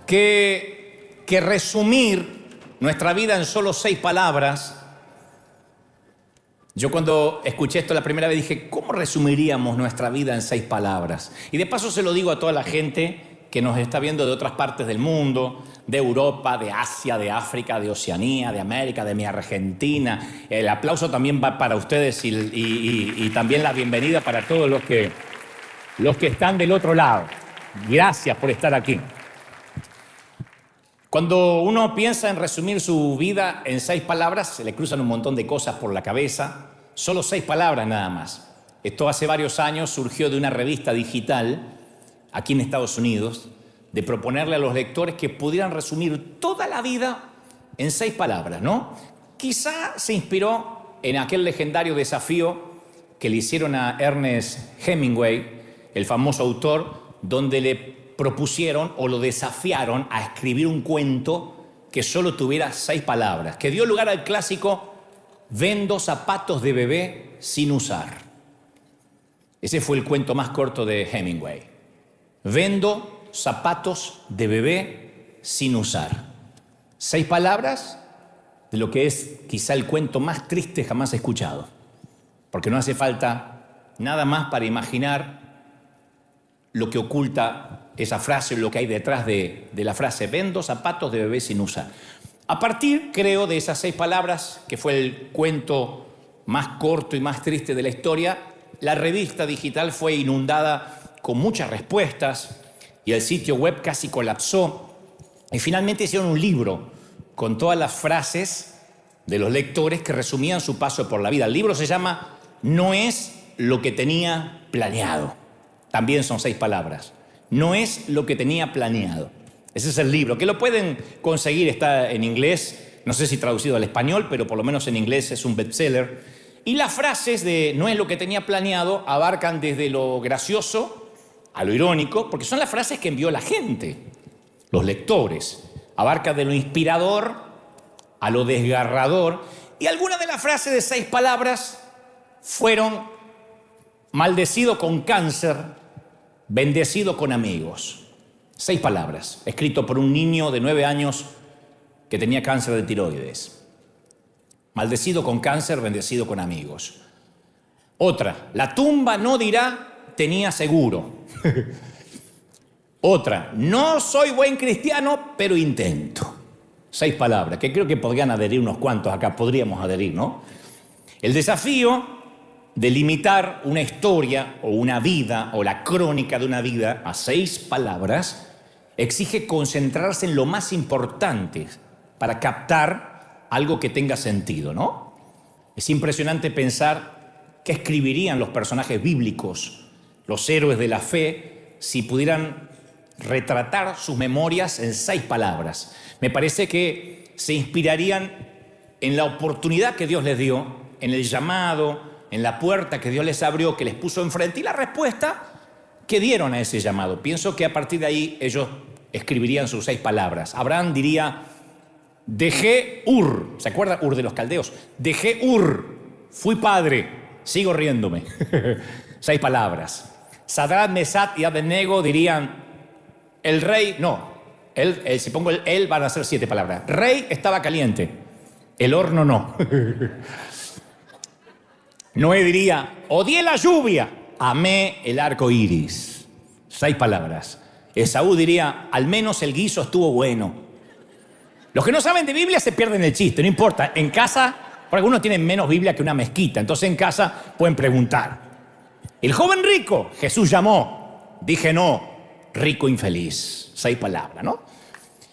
que resumir nuestra vida en solo 6 palabras. Yo cuando escuché esto la primera vez dije, ¿cómo resumiríamos nuestra vida en 6 palabras? Y de paso se lo digo a toda la gente que nos está viendo de otras partes del mundo, de Europa, de Asia, de África, de Oceanía, de América, de mi Argentina. El aplauso también va para ustedes y también la bienvenida para todos los que están del otro lado. Gracias por estar aquí. Cuando uno piensa en resumir su vida en 6 palabras, se le cruzan un montón de cosas por la cabeza. Solo 6 palabras nada más. Esto hace varios años surgió de una revista digital aquí en Estados Unidos, de proponerle a los lectores que pudieran resumir toda la vida en 6 palabras, ¿no? Quizá se inspiró en aquel legendario desafío que le hicieron a Ernest Hemingway, el famoso autor, donde le propusieron o lo desafiaron a escribir un cuento que solo tuviera 6 palabras, que dio lugar al clásico "Vendo zapatos de bebé sin usar". Ese fue el cuento más corto de Hemingway. Vendo zapatos de bebé sin usar. 6 palabras de lo que es quizá el cuento más triste jamás escuchado. Porque no hace falta nada más para imaginar lo que oculta esa frase, lo que hay detrás de la frase, vendo zapatos de bebé sin usar. A partir, creo, de esas 6 palabras, que fue el cuento más corto y más triste de la historia, la revista digital fue inundada con muchas respuestas y el sitio web casi colapsó. Y finalmente hicieron un libro con todas las frases de los lectores que resumían su paso por la vida. El libro se llama No es lo que tenía planeado. También son 6 palabras. No es lo que tenía planeado. Ese es el libro, que lo pueden conseguir, está en inglés, no sé si traducido al español, pero por lo menos en inglés es un bestseller. Y las frases de no es lo que tenía planeado abarcan desde lo gracioso a lo irónico, porque son las frases que envió la gente, los lectores. Abarca de lo inspirador a lo desgarrador. Y algunas de las frases de 6 palabras fueron: maldecido con cáncer, bendecido con amigos. 6 palabras, escrito por un niño de 9 años que tenía cáncer de tiroides. Maldecido con cáncer, bendecido con amigos. Otra, la tumba no dirá tenía seguro. Otra, no soy buen cristiano, pero intento. 6 palabras, que creo que podrían adherir unos cuantos acá, podríamos adherir, ¿no? El desafío de limitar una historia o una vida o la crónica de una vida a 6 palabras exige concentrarse en lo más importante para captar algo que tenga sentido, ¿no? Es impresionante pensar qué escribirían los personajes bíblicos, los héroes de la fe, si pudieran retratar sus memorias en 6 palabras. Me parece que se inspirarían en la oportunidad que Dios les dio, en el llamado, en la puerta que Dios les abrió, que les puso enfrente, y la respuesta que dieron a ese llamado. Pienso que a partir de ahí ellos escribirían sus 6 palabras. Abraham diría: dejé Ur, ¿se acuerda Ur de los caldeos? Dejé Ur, fui padre, sigo riéndome. 6 palabras. Sadrach, Mesach y Abednego dirían: el rey, no, si pongo él van a ser 7 palabras. Rey estaba caliente, el horno no. Noé diría: odié la lluvia, amé el arco iris. 6 palabras. Esaú diría: al menos el guiso estuvo bueno. Los que no saben de Biblia se pierden el chiste, no importa. En casa, porque algunos tienen menos Biblia que una mezquita, entonces en casa pueden preguntar. El joven rico, Jesús llamó, dije no, rico infeliz. 6 palabras, ¿no?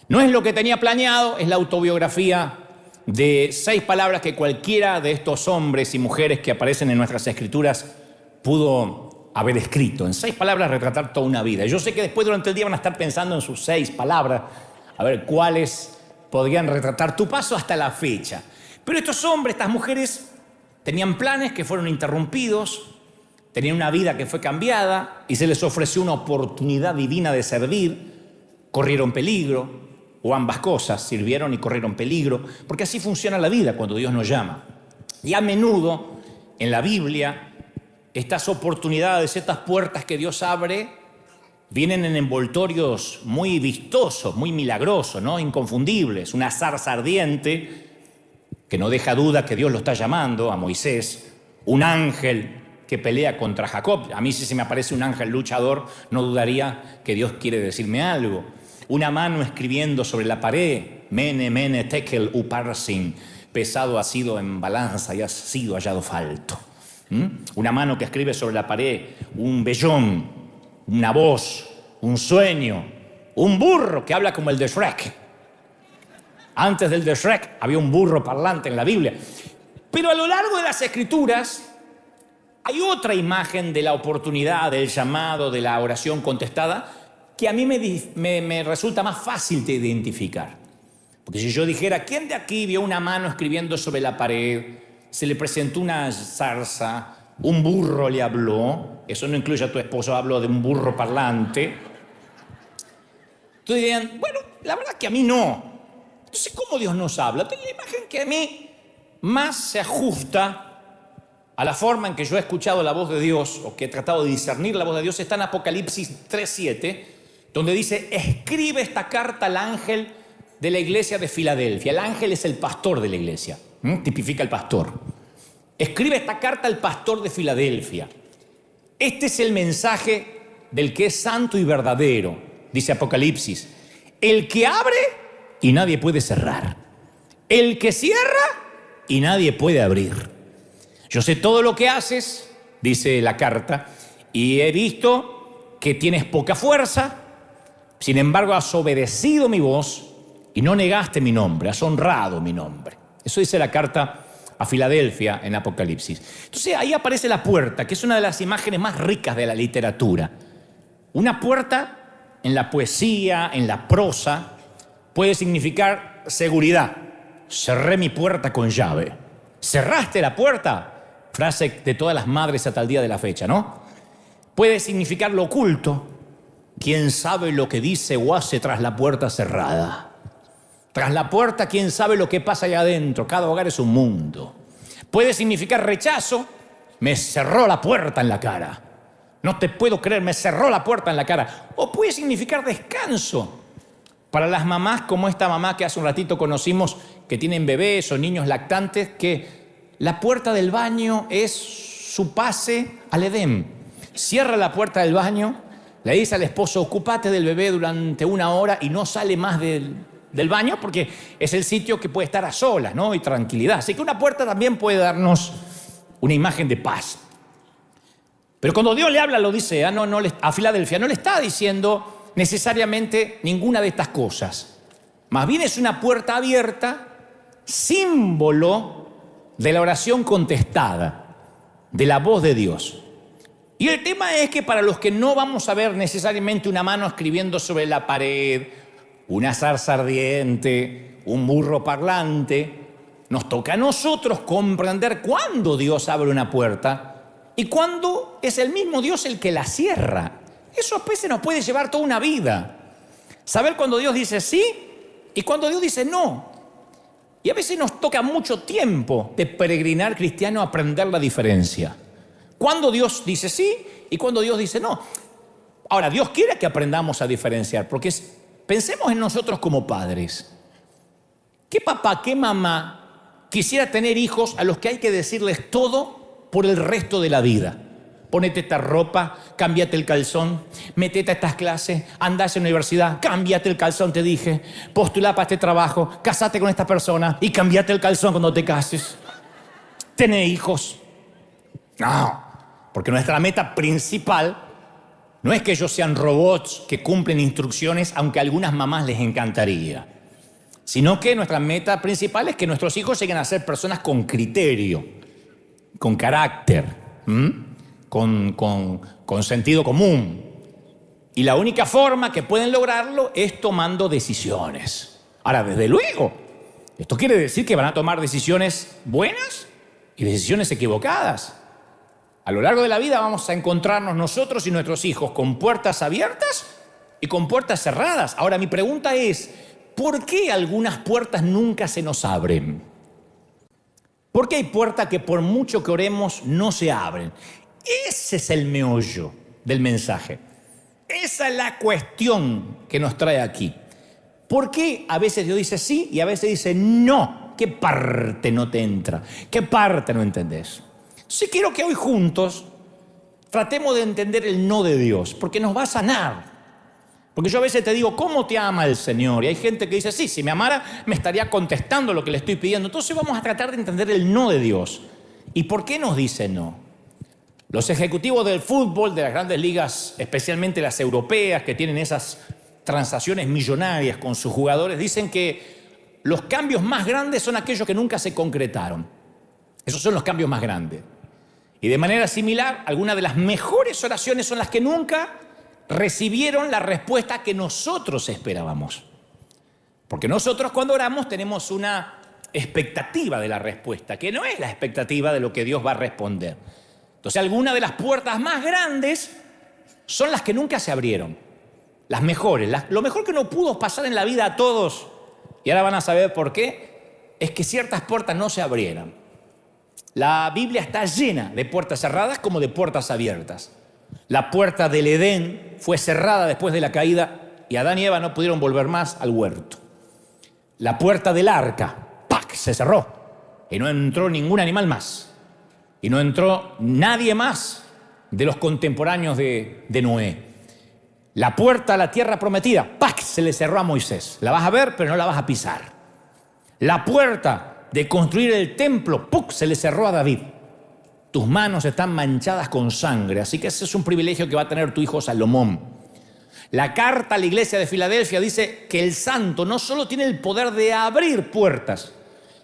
No es lo que tenía planeado, es la autobiografía de 6 palabras que cualquiera de estos hombres y mujeres que aparecen en nuestras escrituras pudo haber escrito. En 6 palabras retratar toda una vida. Yo sé que después durante el día van a estar pensando en sus 6 palabras, a ver cuáles podrían retratar tu paso hasta la fecha. Pero estos hombres, estas mujeres, tenían planes que fueron interrumpidos, tenían una vida que fue cambiada y se les ofreció una oportunidad divina de servir. Corrieron peligro, o ambas cosas, sirvieron y corrieron peligro, porque así funciona la vida cuando Dios nos llama. Y a menudo en la Biblia, estas oportunidades, estas puertas que Dios abre, Vienen en envoltorios muy vistosos, muy milagrosos, ¿no? Inconfundibles. Una zarza ardiente que no deja duda que Dios lo está llamando a Moisés. Un ángel que pelea contra Jacob. A mí si se me aparece un ángel luchador, no dudaría que Dios quiere decirme algo. Una mano escribiendo sobre la pared. Mene, mene, tekel, uparsin. Pesado ha sido en balanza y ha sido hallado falto. Una mano que escribe sobre la pared. Un vellón, una voz, un sueño. Un burro que habla como el de Shrek. Antes del de Shrek había un burro parlante en la Biblia. Pero a lo largo de las Escrituras hay otra imagen de la oportunidad, del llamado, de la oración contestada, que a mí me resulta más fácil de identificar. Porque si yo dijera, ¿quién de aquí vio una mano escribiendo sobre la pared? Se le presentó una zarza, un burro le habló. Eso no incluye a tu esposo, hablo de un burro parlante. Entonces dirían, bueno, la verdad que a mí no. Entonces, ¿cómo Dios nos habla? Entonces, la imagen que a mí más se ajusta a la forma en que yo he escuchado la voz de Dios, o que he tratado de discernir la voz de Dios, está en Apocalipsis 3:7, donde dice, escribe esta carta al ángel de la iglesia de Filadelfia. El ángel es el pastor de la iglesia, tipifica el pastor. Escribe esta carta al pastor de Filadelfia. Este es el mensaje del que es santo y verdadero, dice Apocalipsis. El que abre y nadie puede cerrar. El que cierra y nadie puede abrir. Yo sé todo lo que haces, dice la carta, y he visto que tienes poca fuerza, sin embargo has obedecido mi voz y no negaste mi nombre, has honrado mi nombre. Eso dice la carta a Filadelfia en Apocalipsis. Entonces ahí aparece la puerta, que es una de las imágenes más ricas de la literatura. Una puerta en la poesía, en la prosa, puede significar seguridad. Cerré mi puerta con llave. ¿Cerraste la puerta? Frase de todas las madres hasta el día de la fecha, ¿no? Puede significar lo oculto. ¿Quién sabe lo que dice o hace tras la puerta cerrada? Tras la puerta, ¿quién sabe lo que pasa allá adentro? Cada hogar es un mundo. Puede significar rechazo. Me cerró la puerta en la cara. No te puedo creer, me cerró la puerta en la cara. O puede significar descanso. Para las mamás, como esta mamá que hace un ratito conocimos, que tienen bebés o niños lactantes, que la puerta del baño es su pase al Edén. Cierra la puerta del baño, le dice al esposo, ocúpate del bebé durante 1 hora y no sale más del baño porque es el sitio que puede estar a solas, ¿no? Y tranquilidad. Así que una puerta también puede darnos una imagen de paz. Pero cuando Dios le habla, lo dice a Filadelfia, no le está diciendo necesariamente ninguna de estas cosas. Más bien es una puerta abierta, símbolo de la oración contestada, de la voz de Dios. Y el tema es que para los que no vamos a ver necesariamente una mano escribiendo sobre la pared, una zarza ardiente, un burro parlante, nos toca a nosotros comprender cuándo Dios abre una puerta y cuándo es el mismo Dios el que la cierra. Eso a veces nos puede llevar toda una vida. Saber cuándo Dios dice sí y cuándo Dios dice no. Y a veces nos toca mucho tiempo de peregrinar cristiano aprender la diferencia. Cuando Dios dice sí y cuando Dios dice no. Ahora, Dios quiere que aprendamos a diferenciar, porque pensemos en nosotros como padres. ¿Qué papá, qué mamá quisiera tener hijos a los que hay que decirles todo por el resto de la vida? Ponete esta ropa, cámbiate el calzón, metete a estas clases, andá a esa universidad, cámbiate el calzón, te dije, postulá para este trabajo, casate con esta persona y cámbiate el calzón cuando te cases. Tené hijos. No, porque nuestra meta principal no es que ellos sean robots que cumplen instrucciones, aunque a algunas mamás les encantaría, sino que nuestra meta principal es que nuestros hijos lleguen a ser personas con criterio, con carácter, con sentido común. Y la única forma que pueden lograrlo es tomando decisiones. Ahora, desde luego, esto quiere decir que van a tomar decisiones buenas y decisiones equivocadas. A lo largo de la vida vamos a encontrarnos nosotros y nuestros hijos con puertas abiertas y con puertas cerradas. Ahora, mi pregunta es, ¿por qué algunas puertas nunca se nos abren? ¿Por qué hay puertas que por mucho que oremos no se abren? Ese es el meollo del mensaje. Esa es la cuestión que nos trae aquí. ¿Por qué a veces Dios dice sí y a veces dice no? ¿Qué parte no te entra? ¿Qué parte no entendés? Sí, quiero que hoy juntos tratemos de entender el no de Dios, porque nos va a sanar. Porque yo a veces te digo, ¿cómo te ama el Señor? Y hay gente que dice, sí, si me amara, me estaría contestando lo que le estoy pidiendo. Entonces vamos a tratar de entender el no de Dios. ¿Y por qué nos dice no? Los ejecutivos del fútbol, de las grandes ligas, especialmente las europeas, que tienen esas transacciones millonarias con sus jugadores, dicen que los cambios más grandes son aquellos que nunca se concretaron. Esos son los cambios más grandes. Y de manera similar, algunas de las mejores oraciones son las que nunca recibieron la respuesta que nosotros esperábamos. Porque nosotros cuando oramos tenemos una expectativa de la respuesta, que no es la expectativa de lo que Dios va a responder. Entonces, algunas de las puertas más grandes son las que nunca se abrieron. Las mejores, lo mejor que no pudo pasar en la vida a todos, y ahora van a saber por qué, es que ciertas puertas no se abrieran. La Biblia está llena de puertas cerradas como de puertas abiertas. La puerta del Edén fue cerrada después de la caída y Adán y Eva no pudieron volver más al huerto. La puerta del arca, ¡pac!, se cerró y no entró ningún animal más. Y no entró nadie más de los contemporáneos de Noé. La puerta a la tierra prometida, ¡pac!, se le cerró a Moisés. La vas a ver, pero no la vas a pisar. La puerta de construir el templo, ¡puc!, se le cerró a David. Tus manos están manchadas con sangre, así que ese es un privilegio que va a tener tu hijo Salomón. La carta a la iglesia de Filadelfia dice que el santo no solo tiene el poder de abrir puertas,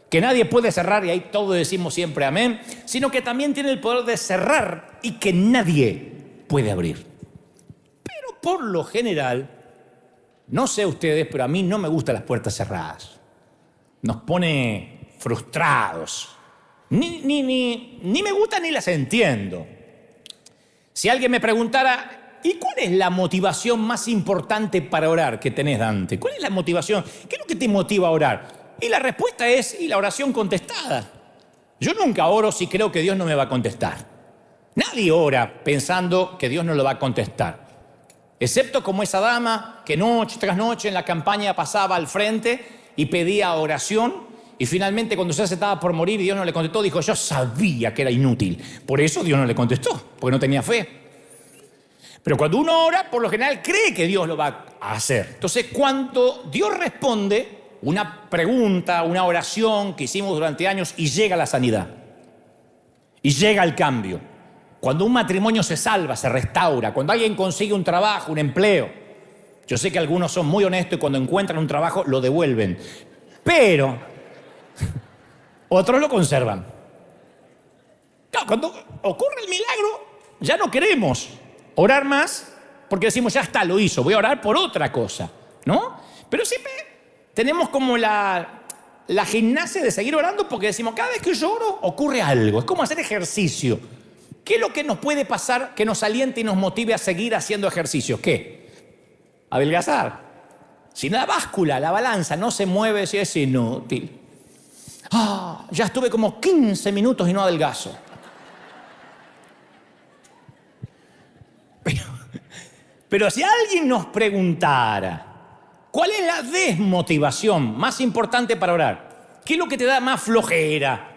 que nadie puede cerrar, y ahí todos decimos siempre amén, sino que también tiene el poder de cerrar y que nadie puede abrir. Pero por lo general, no sé ustedes, pero a mí no me gustan las puertas cerradas. Nos pone frustrados. Ni me gustan ni las entiendo. Si alguien me preguntara, ¿y cuál es la motivación más importante para orar que tenés, Dante? ¿Cuál es la motivación? ¿Qué es lo que te motiva a orar? Y la respuesta es, la oración contestada. Yo nunca oro si creo que Dios no me va a contestar. Nadie ora pensando que Dios no lo va a contestar. Excepto como esa dama que noche tras noche en la campaña pasaba al frente y pedía oración. Y finalmente cuando ya se estaba por morir y Dios no le contestó, dijo, yo sabía que era inútil. Por eso Dios no le contestó, porque no tenía fe. Pero cuando uno ora, por lo general cree que Dios lo va a hacer. Entonces, cuando Dios responde una pregunta, una oración que hicimos durante años y llega la sanidad, y llega el cambio, cuando un matrimonio se salva, se restaura, cuando alguien consigue un trabajo, un empleo, yo sé que algunos son muy honestos y cuando encuentran un trabajo lo devuelven, pero otros lo conservan. Claro, cuando ocurre el milagro, ya no queremos orar más porque decimos, ya está, lo hizo, voy a orar por otra cosa, ¿no? Pero siempre tenemos como la gimnasia de seguir orando porque decimos, cada vez que yo oro ocurre algo, es como hacer ejercicio. ¿Qué es lo que nos puede pasar que nos aliente y nos motive a seguir haciendo ejercicio? ¿Qué? Adelgazar. Si la báscula, la balanza no se mueve, si es inútil. Ya estuve como 15 minutos y no adelgazo. Pero si alguien nos preguntara, ¿cuál es la desmotivación más importante para orar? ¿Qué es lo que te da más flojera,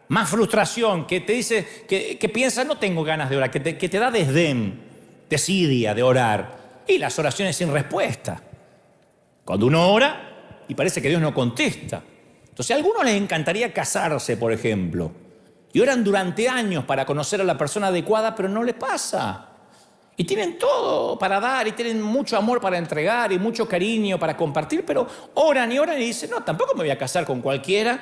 más frustración, que te dice, que piensas, no tengo ganas de orar, que te da desdén, desidia de orar? Y las oraciones sin respuesta. Cuando uno ora y parece que Dios no contesta. Entonces a algunos les encantaría casarse, por ejemplo, y oran durante años para conocer a la persona adecuada, pero no les pasa. Y tienen todo para dar, y tienen mucho amor para entregar, y mucho cariño para compartir, pero oran y dicen, no, tampoco me voy a casar con cualquiera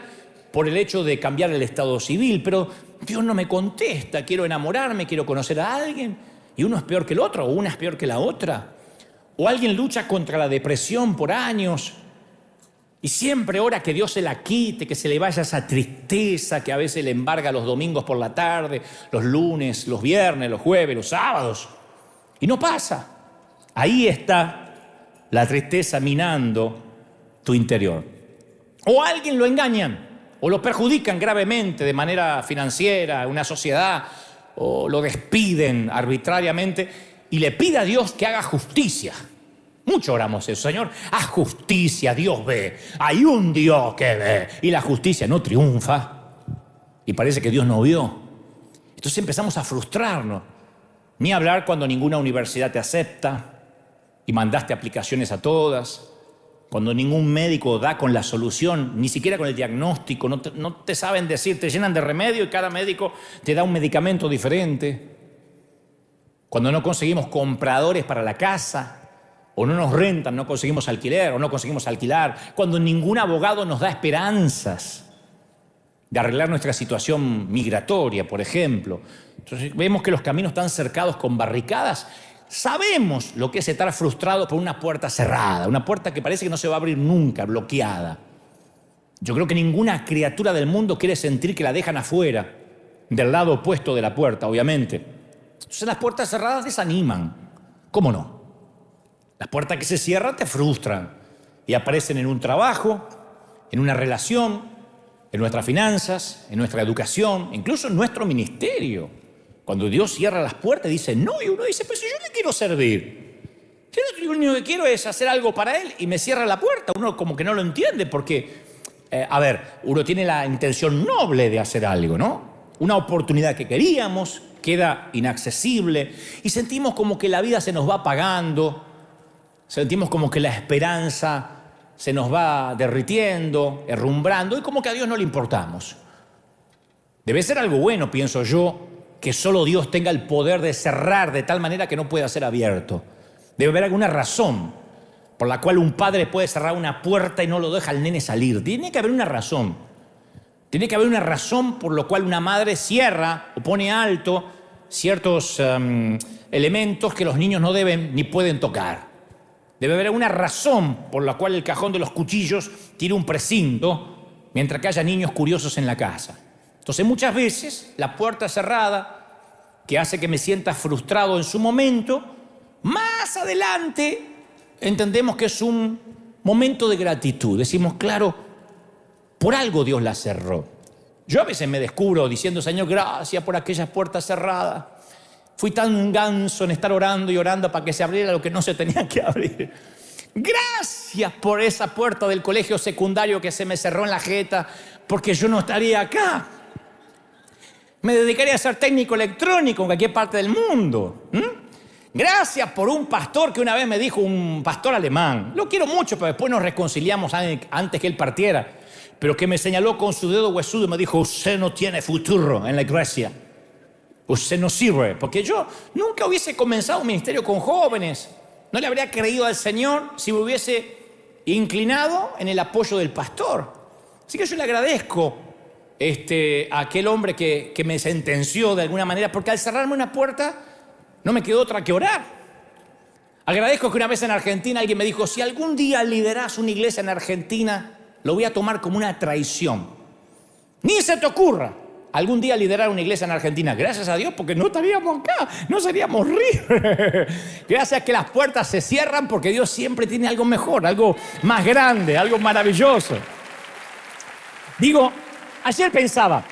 por el hecho de cambiar el estado civil, pero Dios no me contesta, quiero enamorarme, quiero conocer a alguien, y uno es peor que el otro, o una es peor que la otra. O alguien lucha contra la depresión por años, y siempre ora que Dios se la quite, que se le vaya esa tristeza que a veces le embarga los domingos por la tarde, los lunes, los viernes, los jueves, los sábados. Y no pasa. Ahí está la tristeza minando tu interior. O a alguien lo engañan, o lo perjudican gravemente de manera financiera, una sociedad, o lo despiden arbitrariamente. y le pide a Dios que haga justicia. Mucho oramos eso, Señor, haz justicia, Dios ve. Hay un Dios que ve. Y la justicia no triunfa. Y parece que Dios no vio. Entonces empezamos a frustrarnos. Ni hablar cuando ninguna universidad te acepta y mandaste aplicaciones a todas. Cuando ningún médico da con la solución, ni siquiera con el diagnóstico, no te saben decir, te llenan de remedio y cada médico te da un medicamento diferente. Cuando no conseguimos compradores para la casa, o no nos rentan, no conseguimos alquiler, o no conseguimos alquilar. Cuando ningún abogado nos da esperanzas de arreglar nuestra situación migratoria, por ejemplo. Entonces vemos que los caminos están cercados con barricadas. Sabemos lo que es estar frustrado por una puerta cerrada, una puerta que parece que no se va a abrir nunca, bloqueada. Yo creo que ninguna criatura del mundo quiere sentir que la dejan afuera, del lado opuesto de la puerta, obviamente. Entonces las puertas cerradas desaniman. ¿Cómo no? Las puertas que se cierran te frustran y aparecen en un trabajo, en una relación, en nuestras finanzas, en nuestra educación, incluso en nuestro ministerio. Cuando Dios cierra las puertas dice no, y uno dice, pues si yo le quiero servir, yo lo único que quiero es hacer algo para Él y me cierra la puerta. Uno como que no lo entiende porque, uno tiene la intención noble de hacer algo, ¿no? Una oportunidad que queríamos queda inaccesible y sentimos como que la vida se nos va apagando, sentimos como que la esperanza se nos va derritiendo, herrumbrando y como que a Dios no le importamos. Debe ser algo bueno, pienso yo, que solo Dios tenga el poder de cerrar de tal manera que no pueda ser abierto. Debe haber alguna razón por la cual un padre puede cerrar una puerta y no lo deja al nene salir. Tiene que haber una razón. Tiene que haber una razón por la cual una madre cierra o pone alto ciertos elementos que los niños no deben ni pueden tocar. Debe haber una razón por la cual el cajón de los cuchillos tiene un precinto mientras que haya niños curiosos en la casa. Entonces muchas veces la puerta cerrada, que hace que me sienta frustrado en su momento, más adelante entendemos que es un momento de gratitud. Decimos, claro, por algo Dios la cerró. Yo a veces me descubro diciendo, Señor, gracias por aquellas puertas cerradas. Fui tan ganso en estar orando y orando para que se abriera lo que no se tenía que abrir. Gracias por esa puerta del colegio secundario que se me cerró en la jeta, porque yo no estaría acá. Me dedicaría a ser técnico electrónico en cualquier parte del mundo. Gracias por un pastor que una vez me dijo, un pastor alemán. Lo quiero mucho, pero después nos reconciliamos antes que él partiera. Pero que me señaló con su dedo huesudo y me dijo, usted no tiene futuro en la iglesia. Usted no sirve. Porque yo nunca hubiese comenzado un ministerio con jóvenes. No le habría creído al Señor si me hubiese inclinado en el apoyo del pastor. Así que yo le agradezco a aquel hombre que me sentenció de alguna manera, porque al cerrarme una puerta no me quedó otra que orar. Agradezco que una vez en Argentina alguien me dijo, si algún día liderás una iglesia en Argentina, lo voy a tomar como una traición. Ni se te ocurra algún día liderar una iglesia en Argentina. Gracias a Dios, porque no estaríamos acá, no seríamos ricos. Gracias a que las puertas se cierran, porque Dios siempre tiene algo mejor, algo más grande, algo maravilloso. Digo, ayer pensaba,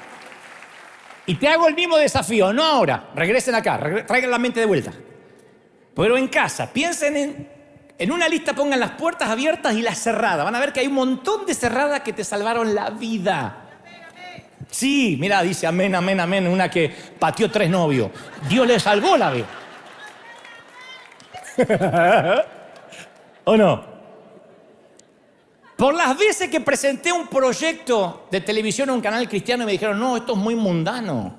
y te hago el mismo desafío, no ahora, regresen acá, traigan la mente de vuelta. Pero en casa, piensen en una lista, pongan las puertas abiertas y las cerradas. Van a ver que hay un montón de cerradas que te salvaron la vida. Sí, mira, dice amén, amén, amén, una que pateó 3 novios. Dios le salvó la vida. ¿O no? Por las veces que presenté un proyecto de televisión a un canal cristiano y me dijeron, no, esto es muy mundano.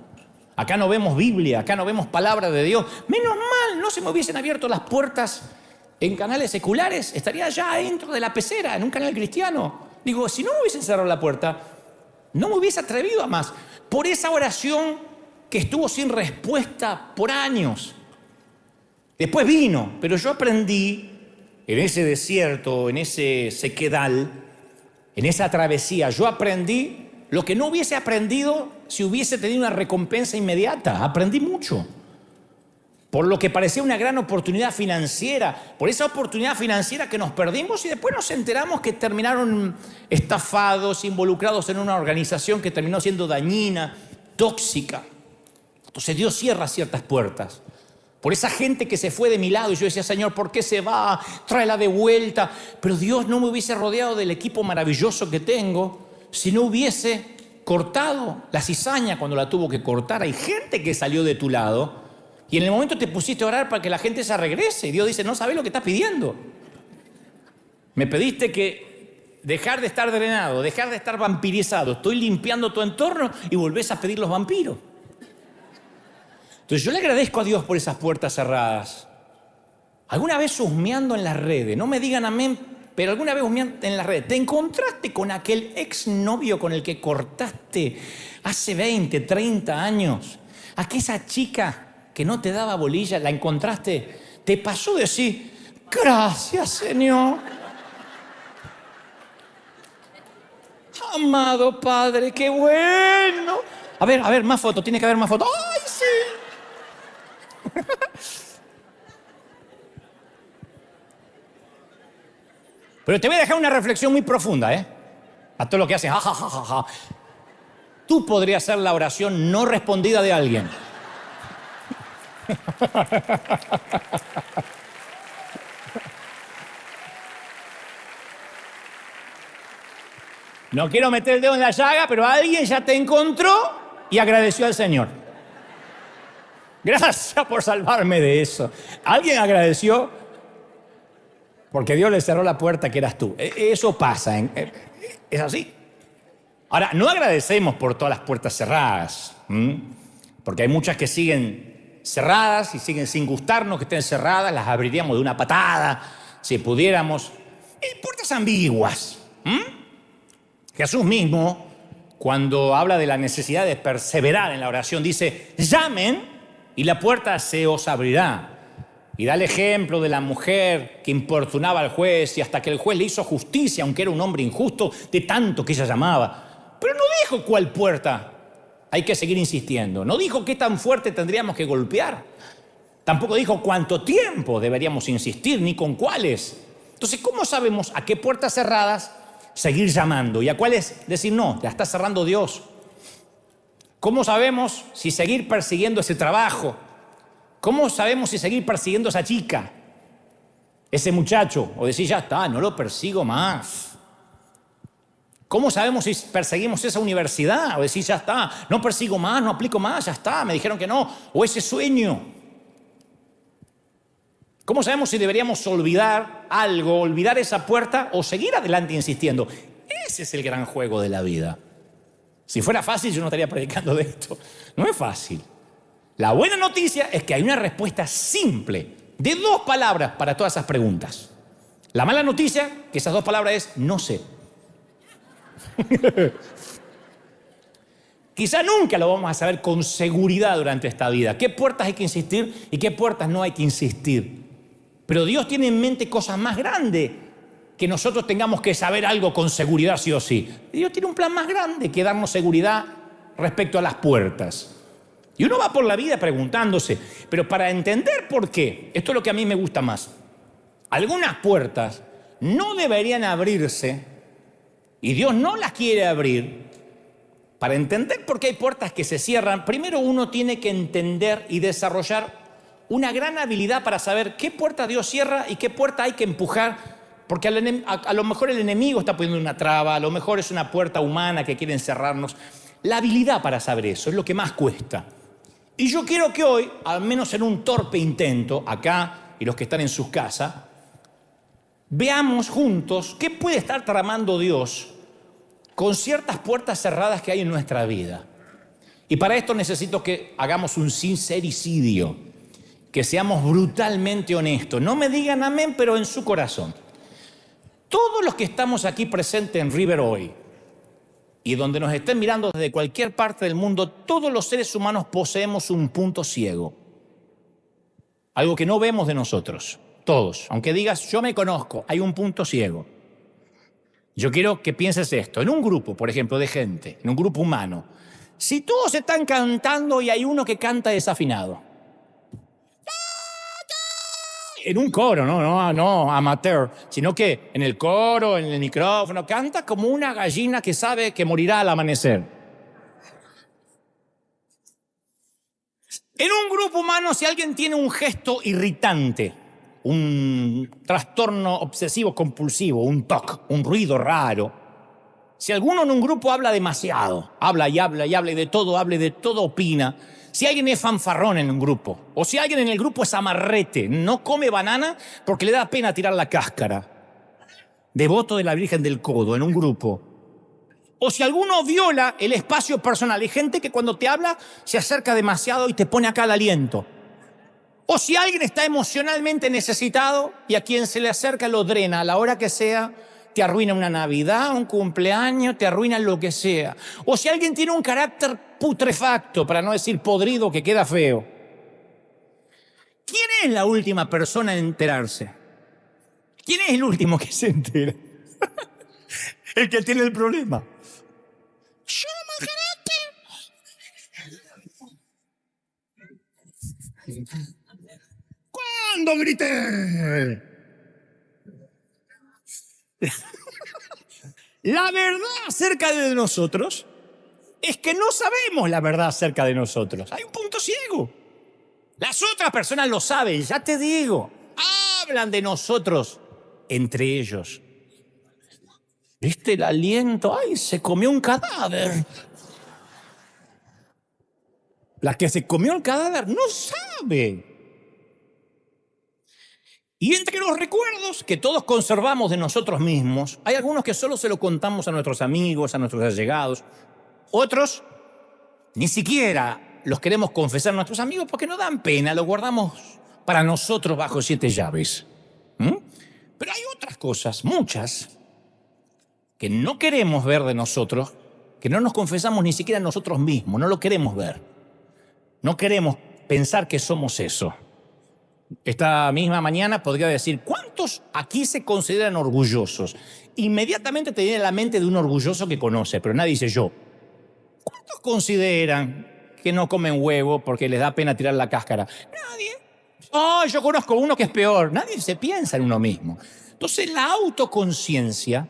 Acá no vemos Biblia, acá no vemos palabra de Dios. Menos mal, no se me hubiesen abierto las puertas en canales seculares. Estaría ya dentro de la pecera, en un canal cristiano. Digo, si no me hubiesen cerrado la puerta, no me hubiese atrevido a más. Por esa oración que estuvo sin respuesta por años. Después vino, pero yo aprendí en ese desierto, en ese sequedal, en esa travesía, yo aprendí lo que no hubiese aprendido si hubiese tenido una recompensa inmediata. Aprendí mucho. Por lo que parecía una gran oportunidad financiera, por esa oportunidad financiera que nos perdimos y después nos enteramos que terminaron estafados, involucrados en una organización que terminó siendo dañina, tóxica. Entonces Dios cierra ciertas puertas por esa gente que se fue de mi lado. Y yo decía, Señor, ¿por qué se va? Tráela de vuelta. Pero Dios no me hubiese rodeado del equipo maravilloso que tengo si no hubiese cortado la cizaña cuando la tuvo que cortar. Hay gente que salió de tu lado y en el momento te pusiste a orar para que la gente se regrese. Y Dios dice, no sabes lo que estás pidiendo. Me pediste que dejar de estar drenado, dejar de estar vampirizado. Estoy limpiando tu entorno y volvés a pedir los vampiros. Entonces yo le agradezco a Dios por esas puertas cerradas. Alguna vez husmeando en las redes, no me digan amén, pero alguna vez husmeando en las redes, ¿te encontraste con aquel exnovio con el que cortaste hace 20, 30 años? Aquella chica que no te daba bolilla, ¿la encontraste? ¿Te pasó de decir, gracias, Señor? Amado Padre, qué bueno. A ver, más fotos, tiene que haber más fotos. ¡Ay, sí! Pero te voy a dejar una reflexión muy profunda, a todo lo que hacen. Ja, ja, ja, ja, ja. Tú podrías ser la oración no respondida de alguien. No quiero meter el dedo en la llaga, pero alguien ya te encontró y agradeció al Señor. Gracias por salvarme de eso. Alguien agradeció porque Dios le cerró la puerta que eras tú. Eso pasa, es así. Ahora, no agradecemos por todas las puertas cerradas, porque hay muchas que siguen cerradas y siguen sin gustarnos que estén cerradas, las abriríamos de una patada, si pudiéramos. Y puertas ambiguas. Jesús mismo, cuando habla de la necesidad de perseverar en la oración, dice, llamen y la puerta se os abrirá. Y da el ejemplo de la mujer que importunaba al juez y hasta que el juez le hizo justicia, aunque era un hombre injusto, de tanto que ella llamaba. Pero no dijo cuál puerta hay que seguir insistiendo. No dijo qué tan fuerte tendríamos que golpear. Tampoco dijo cuánto tiempo deberíamos insistir, ni con cuáles. Entonces, ¿cómo sabemos a qué puertas cerradas seguir llamando y a cuáles decir no, la está cerrando Dios? ¿Cómo sabemos si seguir persiguiendo ese trabajo? ¿Cómo sabemos si seguir persiguiendo a esa chica, ese muchacho? O decir, ya está, no lo persigo más. ¿Cómo sabemos si perseguimos esa universidad? O decir, ya está, no persigo más, no aplico más, ya está, me dijeron que no. O ese sueño. ¿Cómo sabemos si deberíamos olvidar algo, olvidar esa puerta o seguir adelante insistiendo? Ese es el gran juego de la vida. Si fuera fácil, yo no estaría predicando de esto. No es fácil. La buena noticia es que hay una respuesta simple de 2 palabras para todas esas preguntas. La mala noticia, que esas 2 palabras es no sé. Quizá nunca lo vamos a saber con seguridad durante esta vida. ¿Qué puertas hay que insistir y qué puertas no hay que insistir? Pero Dios tiene en mente cosas más grandes que nosotros tengamos que saber algo con seguridad sí o sí. Dios tiene un plan más grande que darnos seguridad respecto a las puertas. Y uno va por la vida preguntándose, pero para entender por qué, esto es lo que a mí me gusta más. Algunas puertas no deberían abrirse y Dios no las quiere abrir. Para entender por qué hay puertas que se cierran, primero uno tiene que entender y desarrollar una gran habilidad para saber qué puerta Dios cierra y qué puerta hay que empujar, porque a lo mejor el enemigo está poniendo una traba, a lo mejor es una puerta humana que quiere encerrarnos. La habilidad para saber eso es lo que más cuesta. Y yo quiero que hoy, al menos en un torpe intento, acá y los que están en sus casas, veamos juntos qué puede estar tramando Dios con ciertas puertas cerradas que hay en nuestra vida. Y para esto necesito que hagamos un sincericidio, que seamos brutalmente honestos. No me digan amén, pero en su corazón. Todos los que estamos aquí presentes en River hoy, y donde nos estén mirando desde cualquier parte del mundo, todos los seres humanos poseemos un punto ciego. Algo que no vemos de nosotros, todos. Aunque digas, yo me conozco, hay un punto ciego. Yo quiero que pienses esto. En un grupo, por ejemplo, de gente, en un grupo humano, si todos están cantando y hay uno que canta desafinado, en un coro, no amateur, sino que en el coro, en el micrófono, canta como una gallina que sabe que morirá al amanecer. En un grupo humano, si alguien tiene un gesto irritante, un trastorno obsesivo compulsivo, un TOC, un ruido raro, si alguno en un grupo habla demasiado, habla y habla y habla y de todo, opina, si alguien es fanfarrón en un grupo, o si alguien en el grupo es amarrete, no come banana porque le da pena tirar la cáscara, devoto de la Virgen del Codo en un grupo, o si alguno viola el espacio personal, hay gente que cuando te habla se acerca demasiado y te pone acá el aliento. O si alguien está emocionalmente necesitado y a quien se le acerca lo drena a la hora que sea, te arruina una Navidad, un cumpleaños, te arruina lo que sea. O si alguien tiene un carácter putrefacto, para no decir podrido, que queda feo. ¿Quién es la última persona en enterarse? ¿Quién es el último que se entera? El que tiene el problema. Yo, carácter. ¿Cuándo grité? La verdad acerca de nosotros es que no sabemos la verdad acerca de nosotros. Hay un punto ciego. Las otras personas lo saben, ya te digo. Hablan de nosotros entre ellos. ¿Viste el aliento? ¡Ay, se comió un cadáver! La que se comió el cadáver no sabe. Y entre los recuerdos que todos conservamos de nosotros mismos, hay algunos que solo se lo contamos a nuestros amigos, a nuestros allegados. Otros, ni siquiera los queremos confesar a nuestros amigos porque no dan pena, lo guardamos para nosotros bajo 7 llaves. Pero hay otras cosas, muchas, que no queremos ver de nosotros, que no nos confesamos ni siquiera a nosotros mismos, no lo queremos ver. No queremos pensar que somos eso. Esta misma mañana podría decir, ¿cuántos aquí se consideran orgullosos? Inmediatamente te viene a la mente de un orgulloso que conoce, pero nadie dice yo. ¿Cuántos consideran que no comen huevo porque les da pena tirar la cáscara? Nadie. Oh, yo conozco uno que es peor. Nadie se piensa en uno mismo. Entonces la autoconciencia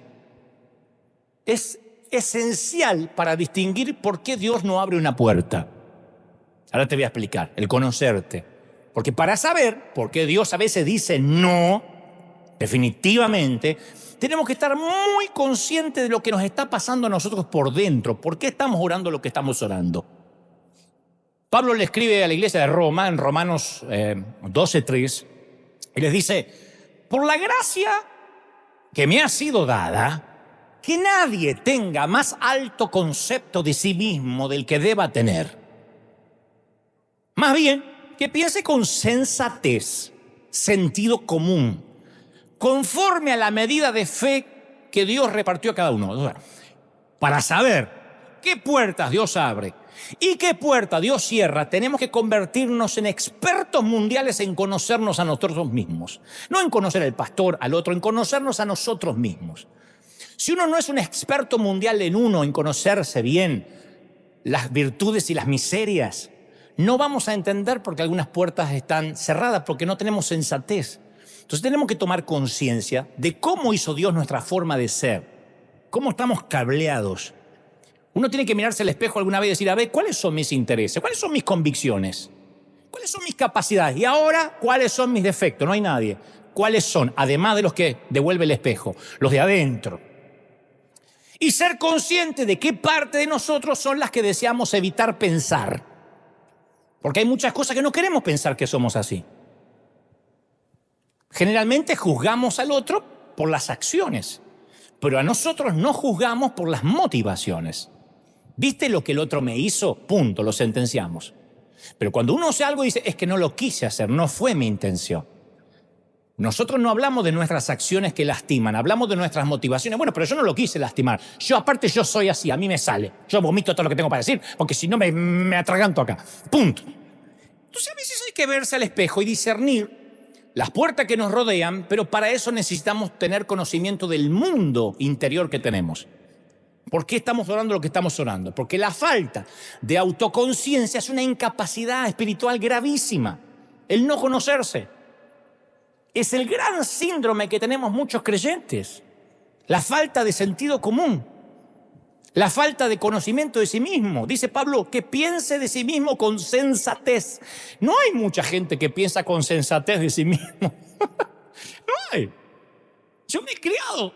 es esencial para distinguir por qué Dios no abre una puerta. Ahora te voy a explicar, el conocerte. Porque para saber por qué Dios a veces dice no, definitivamente, tenemos que estar muy conscientes de lo que nos está pasando a nosotros por dentro. ¿Por qué estamos orando lo que estamos orando? Pablo le escribe a la iglesia de Roma, en Romanos 12:3, y les dice, por la gracia que me ha sido dada, que nadie tenga más alto concepto de sí mismo del que deba tener. Más bien, que piense con sensatez, sentido común, conforme a la medida de fe que Dios repartió a cada uno. O sea, para saber qué puertas Dios abre y qué puertas Dios cierra, tenemos que convertirnos en expertos mundiales en conocernos a nosotros mismos. No en conocer al pastor, al otro, en conocernos a nosotros mismos. Si uno no es un experto mundial en uno, en conocerse bien las virtudes y las miserias, no vamos a entender por qué algunas puertas están cerradas, porque no tenemos sensatez. Entonces tenemos que tomar conciencia de cómo hizo Dios nuestra forma de ser, cómo estamos cableados. Uno tiene que mirarse al espejo alguna vez y decir, a ver, ¿cuáles son mis intereses? ¿Cuáles son mis convicciones? ¿Cuáles son mis capacidades? Y ahora, ¿cuáles son mis defectos? No hay nadie. ¿Cuáles son? Además de los que devuelve el espejo, los de adentro. Y ser consciente de qué parte de nosotros son las que deseamos evitar pensar. Porque hay muchas cosas que no queremos pensar que somos así. Generalmente juzgamos al otro por las acciones, pero a nosotros no juzgamos por las motivaciones. ¿Viste lo que el otro me hizo? Punto, lo sentenciamos. Pero cuando uno hace algo y dice, es que no lo quise hacer, no fue mi intención. Nosotros no hablamos de nuestras acciones que lastiman, hablamos de nuestras motivaciones. Bueno, pero yo no lo quise lastimar. Aparte yo soy así, a mí me sale. Yo vomito todo lo que tengo para decir, porque si no me atraganto acá. Punto. Entonces a veces hay que verse al espejo y discernir las puertas que nos rodean, pero para eso necesitamos tener conocimiento del mundo interior que tenemos. ¿Por qué estamos orando lo que estamos orando? Porque la falta de autoconciencia es una incapacidad espiritual gravísima. El no conocerse. Es el gran síndrome que tenemos muchos creyentes, la falta de sentido común. La falta de conocimiento de sí mismo. Dice Pablo, que piense de sí mismo con sensatez. No hay mucha gente que piensa con sensatez de sí mismo. No hay. Yo me he criado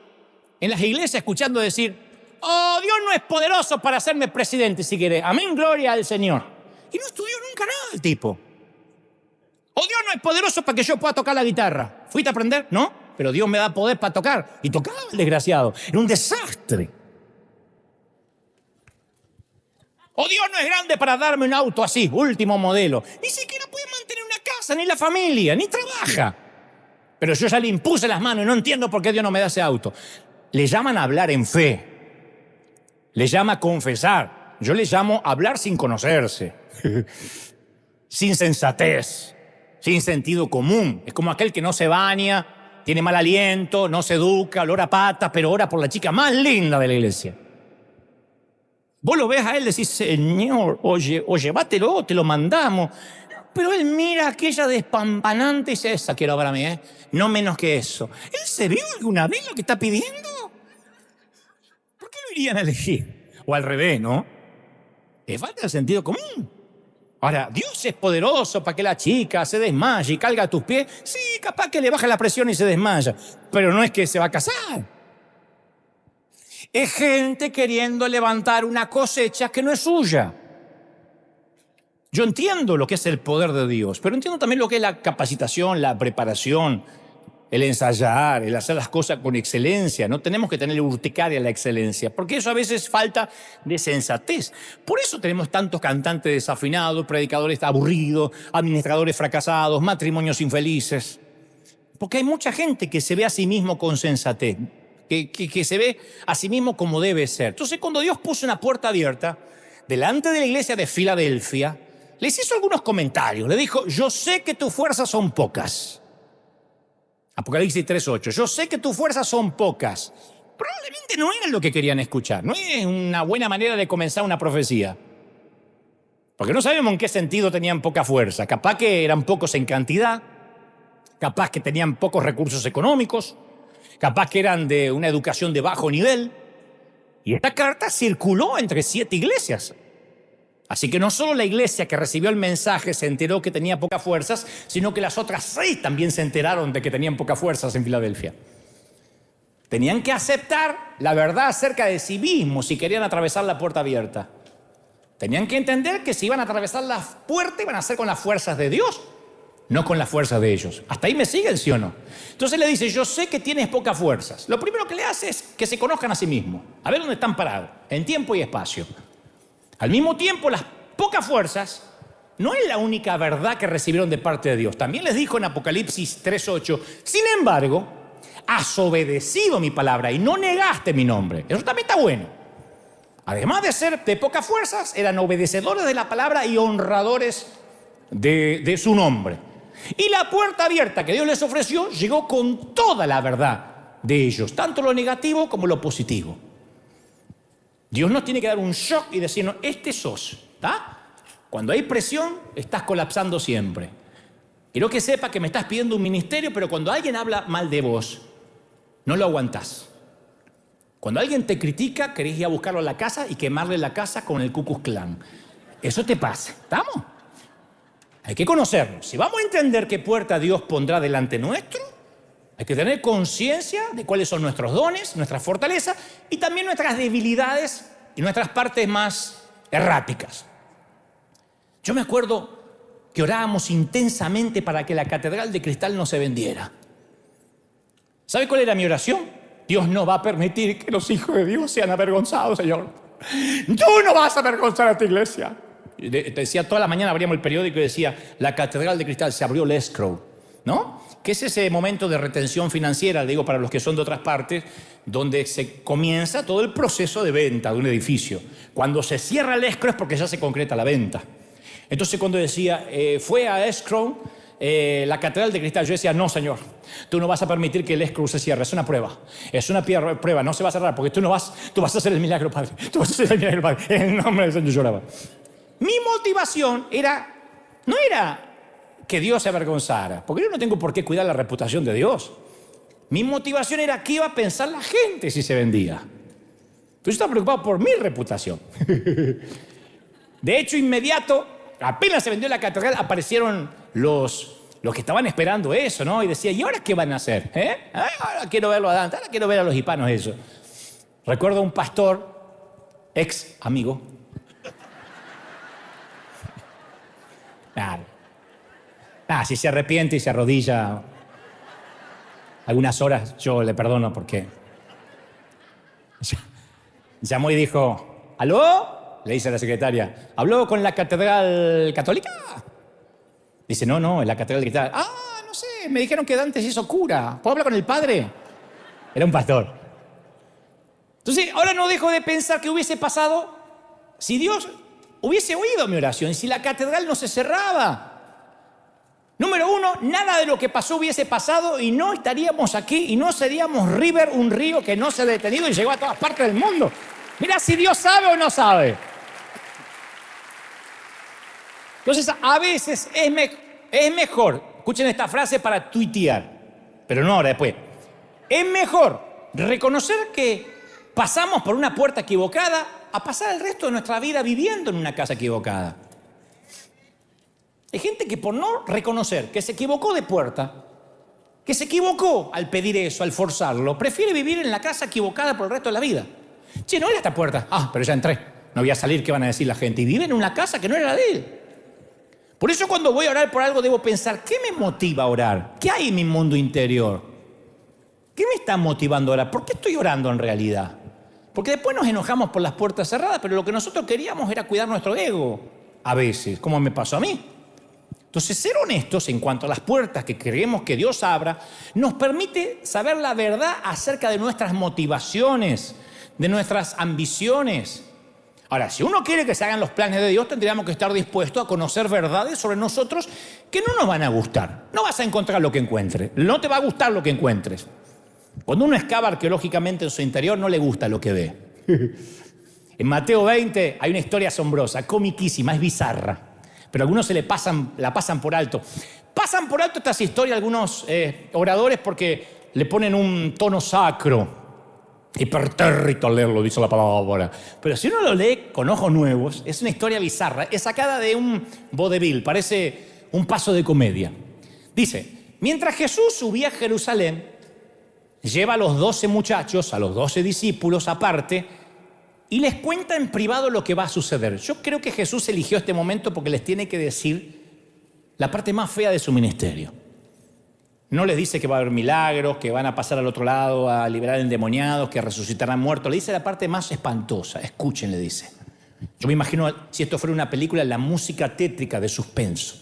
en las iglesias escuchando decir, oh, Dios no es poderoso para hacerme presidente si quiere. Amén, gloria al Señor. Y no estudió nunca nada el tipo. Oh, Dios no es poderoso para que yo pueda tocar la guitarra. ¿Fuiste a aprender? No, pero Dios me da poder para tocar. Y tocaba el desgraciado. Era un desastre. Oh, Dios no es grande para darme un auto así, último modelo. Ni siquiera puede mantener una casa, ni la familia, ni trabaja. Pero yo ya le impuse las manos y no entiendo por qué Dios no me da ese auto. Le llaman a hablar en fe. Le llama a confesar. Yo le llamo a hablar sin conocerse. Sin sensatez. Sin sentido común. Es como aquel que no se baña, tiene mal aliento, no se educa, olor a patas, pero ora por la chica más linda de la iglesia. Vos lo ves a él, decís, Señor, oye, llévatelo, te lo mandamos. Pero él mira a aquella despampanante y dice, esa quiero para mí, no menos que eso. ¿Él se vio alguna vez lo que está pidiendo? ¿Por qué lo irían a elegir? O al revés, ¿no? Le falta el sentido común. Ahora, Dios es poderoso para que la chica se desmaye y caiga a tus pies. Sí, capaz que le baja la presión y se desmaya, pero no es que se va a casar. Es gente queriendo levantar una cosecha que no es suya. Yo entiendo lo que es el poder de Dios, pero entiendo también lo que es la capacitación, la preparación, el ensayar, el hacer las cosas con excelencia. No tenemos que tener urticaria la excelencia, porque eso a veces falta de sensatez. Por eso tenemos tantos cantantes desafinados, predicadores aburridos, administradores fracasados, matrimonios infelices. Porque hay mucha gente que se ve a sí mismo con sensatez. Que se ve a sí mismo como debe ser. Entonces, cuando Dios puso una puerta abierta delante de la iglesia de Filadelfia, les hizo algunos comentarios. Le dijo, yo sé que tus fuerzas son pocas. Apocalipsis 3:8. Yo sé que tus fuerzas son pocas. Probablemente no era lo que querían escuchar. No es una buena manera de comenzar una profecía. Porque no sabemos en qué sentido tenían poca fuerza. Capaz que eran pocos en cantidad. Capaz que tenían pocos recursos económicos. Capaz que eran de una educación de bajo nivel. Y esta carta circuló entre 7 iglesias. Así que no solo la iglesia que recibió el mensaje se enteró que tenía pocas fuerzas, sino que las otras 6 también se enteraron de que tenían pocas fuerzas en Filadelfia. Tenían que aceptar la verdad acerca de sí mismos si querían atravesar la puerta abierta. Tenían que entender que si iban a atravesar la puerta iban a ser con las fuerzas de Dios, no con las fuerzas de ellos. ¿Hasta ahí me siguen, sí o no? Entonces le dice, yo sé que tienes pocas fuerzas. Lo primero que le hace es que se conozcan a sí mismos. A ver dónde están parados, en tiempo y espacio. Al mismo tiempo, las pocas fuerzas no es la única verdad que recibieron de parte de Dios. También les dijo en Apocalipsis 3:8, sin embargo, has obedecido mi palabra y no negaste mi nombre. Eso también está bueno. Además de ser de pocas fuerzas, eran obedecedores de la palabra y honradores de su nombre. Y la puerta abierta que Dios les ofreció llegó con toda la verdad de ellos, tanto lo negativo como lo positivo. Dios nos tiene que dar un shock y decirnos, este sos, ¿está? Cuando hay presión, estás colapsando siempre. Quiero que sepa que me estás pidiendo un ministerio, pero cuando alguien habla mal de vos, no lo aguantás. Cuando alguien te critica, querés ir a buscarlo a la casa y quemarle la casa con el Ku Klux Klan. Eso te pasa, ¿estamos? Hay que conocernos. Si vamos a entender qué puerta Dios pondrá delante nuestro, hay que tener conciencia de cuáles son nuestros dones, nuestras fortalezas y también nuestras debilidades y nuestras partes más erráticas. Yo me acuerdo que orábamos intensamente para que la catedral de cristal no se vendiera. ¿Sabe cuál era mi oración? Dios no va a permitir que los hijos de Dios sean avergonzados, Señor. Tú no vas a avergonzar a tu iglesia. Decía toda la mañana, abríamos el periódico y decía, la catedral de cristal, se abrió el escrow, ¿no? Que es ese momento de retención financiera, digo para los que son de otras partes, donde se comienza todo el proceso de venta de un edificio. Cuando se cierra el escrow es porque ya se concreta la venta. Entonces cuando decía, fue a escrow la catedral de cristal, yo decía, no, Señor, tú no vas a permitir que el escrow se cierre, es una prueba, prueba, no se va a cerrar, porque tú vas a hacer el milagro, Padre, tú vas a hacer el milagro, Padre, en el nombre del Señor. Yo lloraba. Mi motivación no era que Dios se avergonzara, porque yo no tengo por qué cuidar la reputación de Dios. Mi motivación era qué iba a pensar la gente si se vendía. Yo estaba preocupado por mi reputación. De hecho, inmediato, apenas se vendió la catedral, aparecieron los que estaban esperando eso, ¿no? Y decía, ¿y ahora qué van a hacer? Ahora quiero verlo a Dante, ahora quiero ver a los hispanos eso. Recuerdo a un pastor, ex amigo. Si se arrepiente y se arrodilla algunas horas, yo le perdono porque llamó y dijo, ¿aló? Le dice a la secretaria, ¿habló con la catedral católica? Dice, no, en la catedral católica. No sé, me dijeron que Dante se hizo cura. ¿Puedo hablar con el padre? Era un pastor. Entonces, ahora no dejo de pensar qué hubiese pasado si Dios hubiese oído mi oración, si la catedral no se cerraba. Número uno, nada de lo que pasó hubiese pasado y no estaríamos aquí y no seríamos River, un río que no se ha detenido y llegó a todas partes del mundo. Mira si Dios sabe o no sabe. Entonces, a veces es mejor, escuchen esta frase para tuitear, pero no ahora, después. Es mejor reconocer que pasamos por una puerta equivocada a pasar el resto de nuestra vida viviendo en una casa equivocada. Hay gente que por no reconocer que se equivocó de puerta, que se equivocó al pedir eso, al forzarlo, prefiere vivir en la casa equivocada por el resto de la vida. Che, no era esta puerta. Pero ya entré. No voy a salir, ¿qué van a decir la gente? Y vive en una casa que no era de él. Por eso cuando voy a orar por algo debo pensar, ¿qué me motiva a orar? ¿Qué hay en mi mundo interior? ¿Qué me está motivando a orar? ¿Por qué estoy orando en realidad? Porque después nos enojamos por las puertas cerradas, pero lo que nosotros queríamos era cuidar nuestro ego. A veces, como me pasó a mí. Entonces, ser honestos en cuanto a las puertas que queremos que Dios abra, nos permite saber la verdad acerca de nuestras motivaciones, de nuestras ambiciones. Ahora, si uno quiere que se hagan los planes de Dios, tendríamos que estar dispuestos a conocer verdades sobre nosotros que no nos van a gustar. No vas a encontrar lo que encuentres. No te va a gustar lo que encuentres. Cuando uno excava arqueológicamente en su interior, no le gusta lo que ve. En Mateo 20 hay una historia asombrosa, comiquísima, es bizarra. Pero algunos la pasan por alto. Pasan por alto estas historias algunos oradores porque le ponen un tono sacro. Hipertérrito al leerlo, dice la palabra. Pero si uno lo lee con ojos nuevos, es una historia bizarra. Es sacada de un vodevil, parece un paso de comedia. Dice, mientras Jesús subía a Jerusalén, lleva a los 12 muchachos, a los 12 discípulos aparte, y les cuenta en privado lo que va a suceder. Yo creo que Jesús eligió este momento porque les tiene que decir la parte más fea de su ministerio. No les dice que va a haber milagros, que van a pasar al otro lado a liberar endemoniados, que resucitarán muertos. Le dice la parte más espantosa. Escuchen, le dice. Yo me imagino, si esto fuera una película, la música tétrica de suspenso.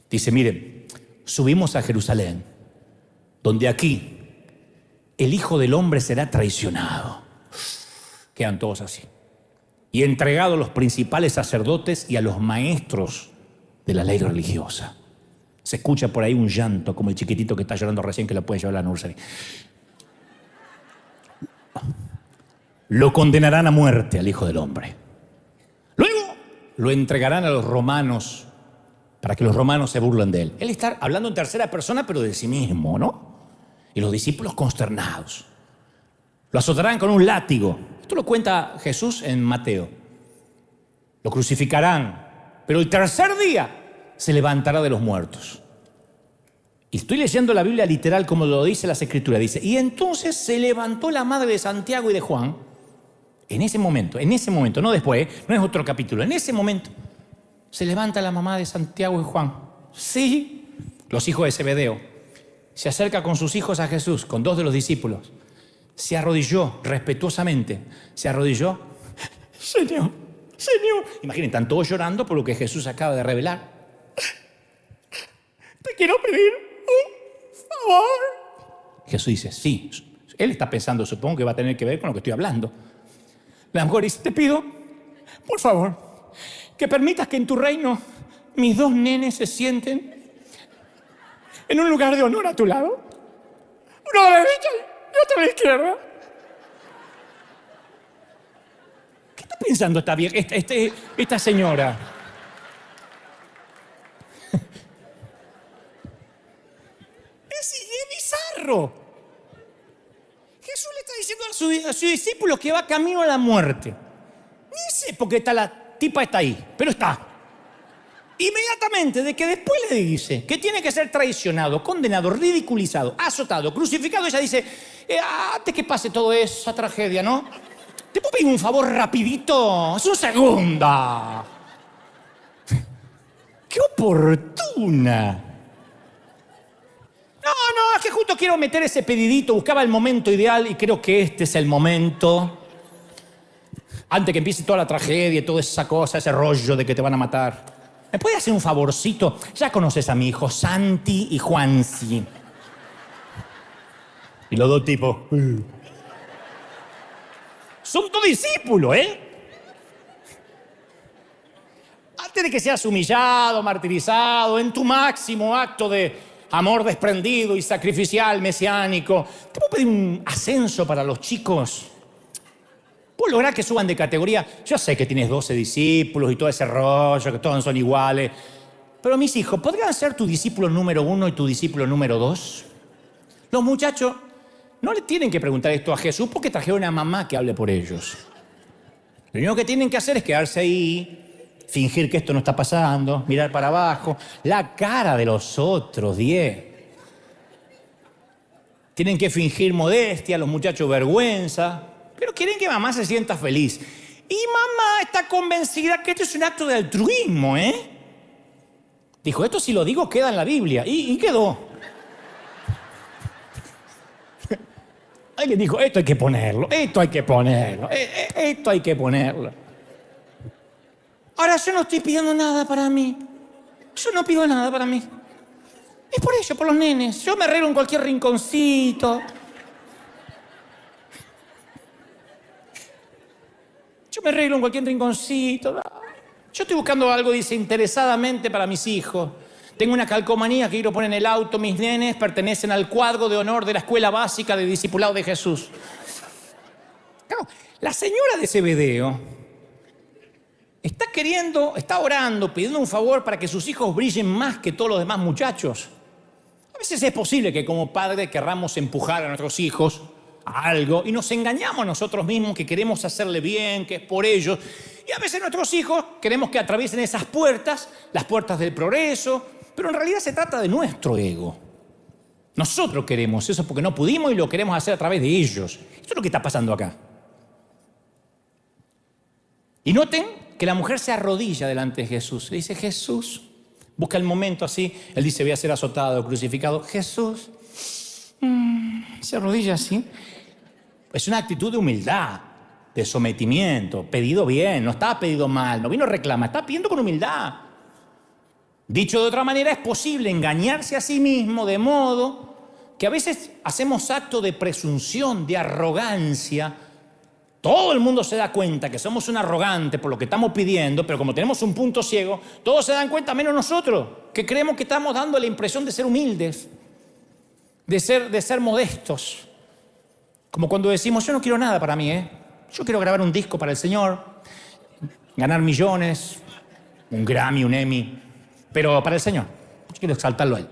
Dice, miren, subimos a Jerusalén, donde aquí el Hijo del Hombre será traicionado. Quedan todos así. Y entregado a los principales sacerdotes y a los maestros de la ley religiosa. Se escucha por ahí un llanto, como el chiquitito que está llorando recién, que lo puede llevar a la nursery. Lo condenarán a muerte al Hijo del Hombre. Luego lo entregarán a los romanos para que los romanos se burlen de él. Él está hablando en tercera persona, pero de sí mismo, ¿no? Y los discípulos consternados. Lo azotarán con un látigo. Esto lo cuenta Jesús en Mateo. Lo crucificarán, pero el tercer día se levantará de los muertos. Y estoy leyendo la Biblia literal como lo dice las Escrituras. Dice, y entonces se levantó la madre de Santiago y de Juan. En ese momento, no después, no es otro capítulo. En ese momento se levanta la mamá de Santiago y Juan. Sí, los hijos de Zebedeo. Se acerca con sus hijos a Jesús, con 2 de los discípulos. Se arrodilló respetuosamente. Se arrodilló. Señor. Imaginen, están todos llorando por lo que Jesús acaba de revelar. Te quiero pedir un favor. Jesús dice, sí. Él está pensando, supongo que va a tener que ver con lo que estoy hablando. La mujer dice, te pido, por favor, que permitas que en tu reino mis 2 nenes se sienten en un lugar de honor a tu lado. Uno a la derecha y otro a la izquierda. ¿Qué está pensando esta señora? Es bizarro. Jesús le está diciendo a a su discípulo que va camino a la muerte. Ni sé por qué la tipa está ahí, pero está. Inmediatamente de que después le dice que tiene que ser traicionado, condenado, ridiculizado, azotado, crucificado, ella dice, antes que pase toda esa tragedia, ¿no? ¿Te puedo pedir un favor rapidito? Es un segundo. ¡Qué oportuna! No, es que justo quiero meter ese pedidito, buscaba el momento ideal y creo que este es el momento. Antes que empiece toda la tragedia, toda esa cosa, ese rollo de que te van a matar. ¿Me puede hacer un favorcito? Ya conoces a mi hijo, Santi y Juansi. Y los dos tipos. Son tus discípulos, ¿eh? Antes de que seas humillado, martirizado, en tu máximo acto de amor desprendido y sacrificial, mesiánico, ¿te puedo pedir un ascenso para los chicos? ¿Puedo lograr que suban de categoría? Yo sé que tienes 12 discípulos y todo ese rollo, que todos son iguales. Pero mis hijos, ¿podrían ser tu discípulo número 1 y tu discípulo número 2? Los muchachos no le tienen que preguntar esto a Jesús porque trajeron a mamá que hable por ellos. Lo único que tienen que hacer es quedarse ahí, fingir que esto no está pasando, mirar para abajo, la cara de los otros 10. Tienen que fingir modestia, los muchachos vergüenza, pero quieren que mamá se sienta feliz. Y mamá está convencida que esto es un acto de altruismo, ¿eh? Dijo, esto si lo digo queda en la Biblia. Y quedó. Alguien dijo, esto hay que ponerlo, esto hay que ponerlo, esto hay que ponerlo. Ahora yo no estoy pidiendo nada para mí. Yo no pido nada para mí. Es por ello, por los nenes. Yo me arreglo en cualquier rinconcito. Yo me arreglo en cualquier rinconcito. Yo estoy buscando algo desinteresadamente para mis hijos. Tengo una calcomanía que quiero poner en el auto. Mis nenes pertenecen al cuadro de honor de la Escuela Básica de Discipulado de Jesús. Claro, la señora de Zebedeo está orando, pidiendo un favor para que sus hijos brillen más que todos los demás muchachos. A veces es posible que como padres querramos empujar a nuestros hijos a algo y nos engañamos a nosotros mismos que queremos hacerle bien, que es por ellos. Y a veces nuestros hijos queremos que atraviesen esas puertas, las puertas del progreso, pero en realidad se trata de nuestro ego. Nosotros queremos eso porque no pudimos y lo queremos hacer a través de ellos. Esto es lo que está pasando acá. Y noten que la mujer se arrodilla delante de Jesús. Le dice, Jesús, busca el momento así. Él dice, voy a ser azotado, crucificado. Jesús, se arrodilla así. Es una actitud de humildad, de sometimiento, pedido bien, no estaba pedido mal, no vino a reclamar, está pidiendo con humildad. Dicho de otra manera, es posible engañarse a sí mismo de modo que a veces hacemos actos de presunción, de arrogancia. Todo el mundo se da cuenta que somos un arrogante por lo que estamos pidiendo, pero como tenemos un punto ciego, todos se dan cuenta menos nosotros, que creemos que estamos dando la impresión de ser humildes, de ser modestos. Como cuando decimos, yo no quiero nada para mí, yo quiero grabar un disco para el Señor, ganar millones, un Grammy, un Emmy, pero para el Señor. Yo quiero exaltarlo a Él.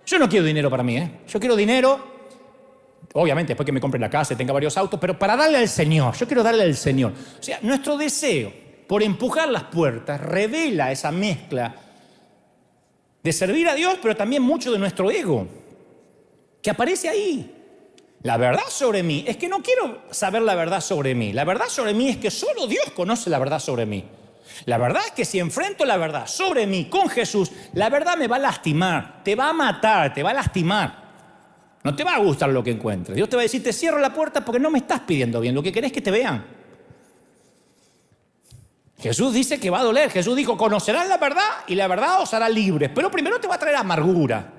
Yo no quiero dinero para mí, yo quiero dinero. Obviamente, después que me compre la casa y tenga varios autos, pero para darle al Señor. Yo quiero darle al Señor. O sea, nuestro deseo por empujar las puertas revela esa mezcla de servir a Dios, pero también mucho de nuestro ego, que aparece ahí. La verdad sobre mí es que no quiero saber la verdad sobre mí. La verdad sobre mí es que solo Dios conoce la verdad sobre mí. La verdad es que si enfrento la verdad sobre mí con Jesús, la verdad me va a lastimar, te va a matar, te va a lastimar. No te va a gustar lo que encuentres. Dios te va a decir, te cierro la puerta porque no me estás pidiendo bien. Lo que querés es que te vean. Jesús dice que va a doler. Jesús dijo, conocerán la verdad y la verdad os hará libres. Pero primero te va a traer amargura.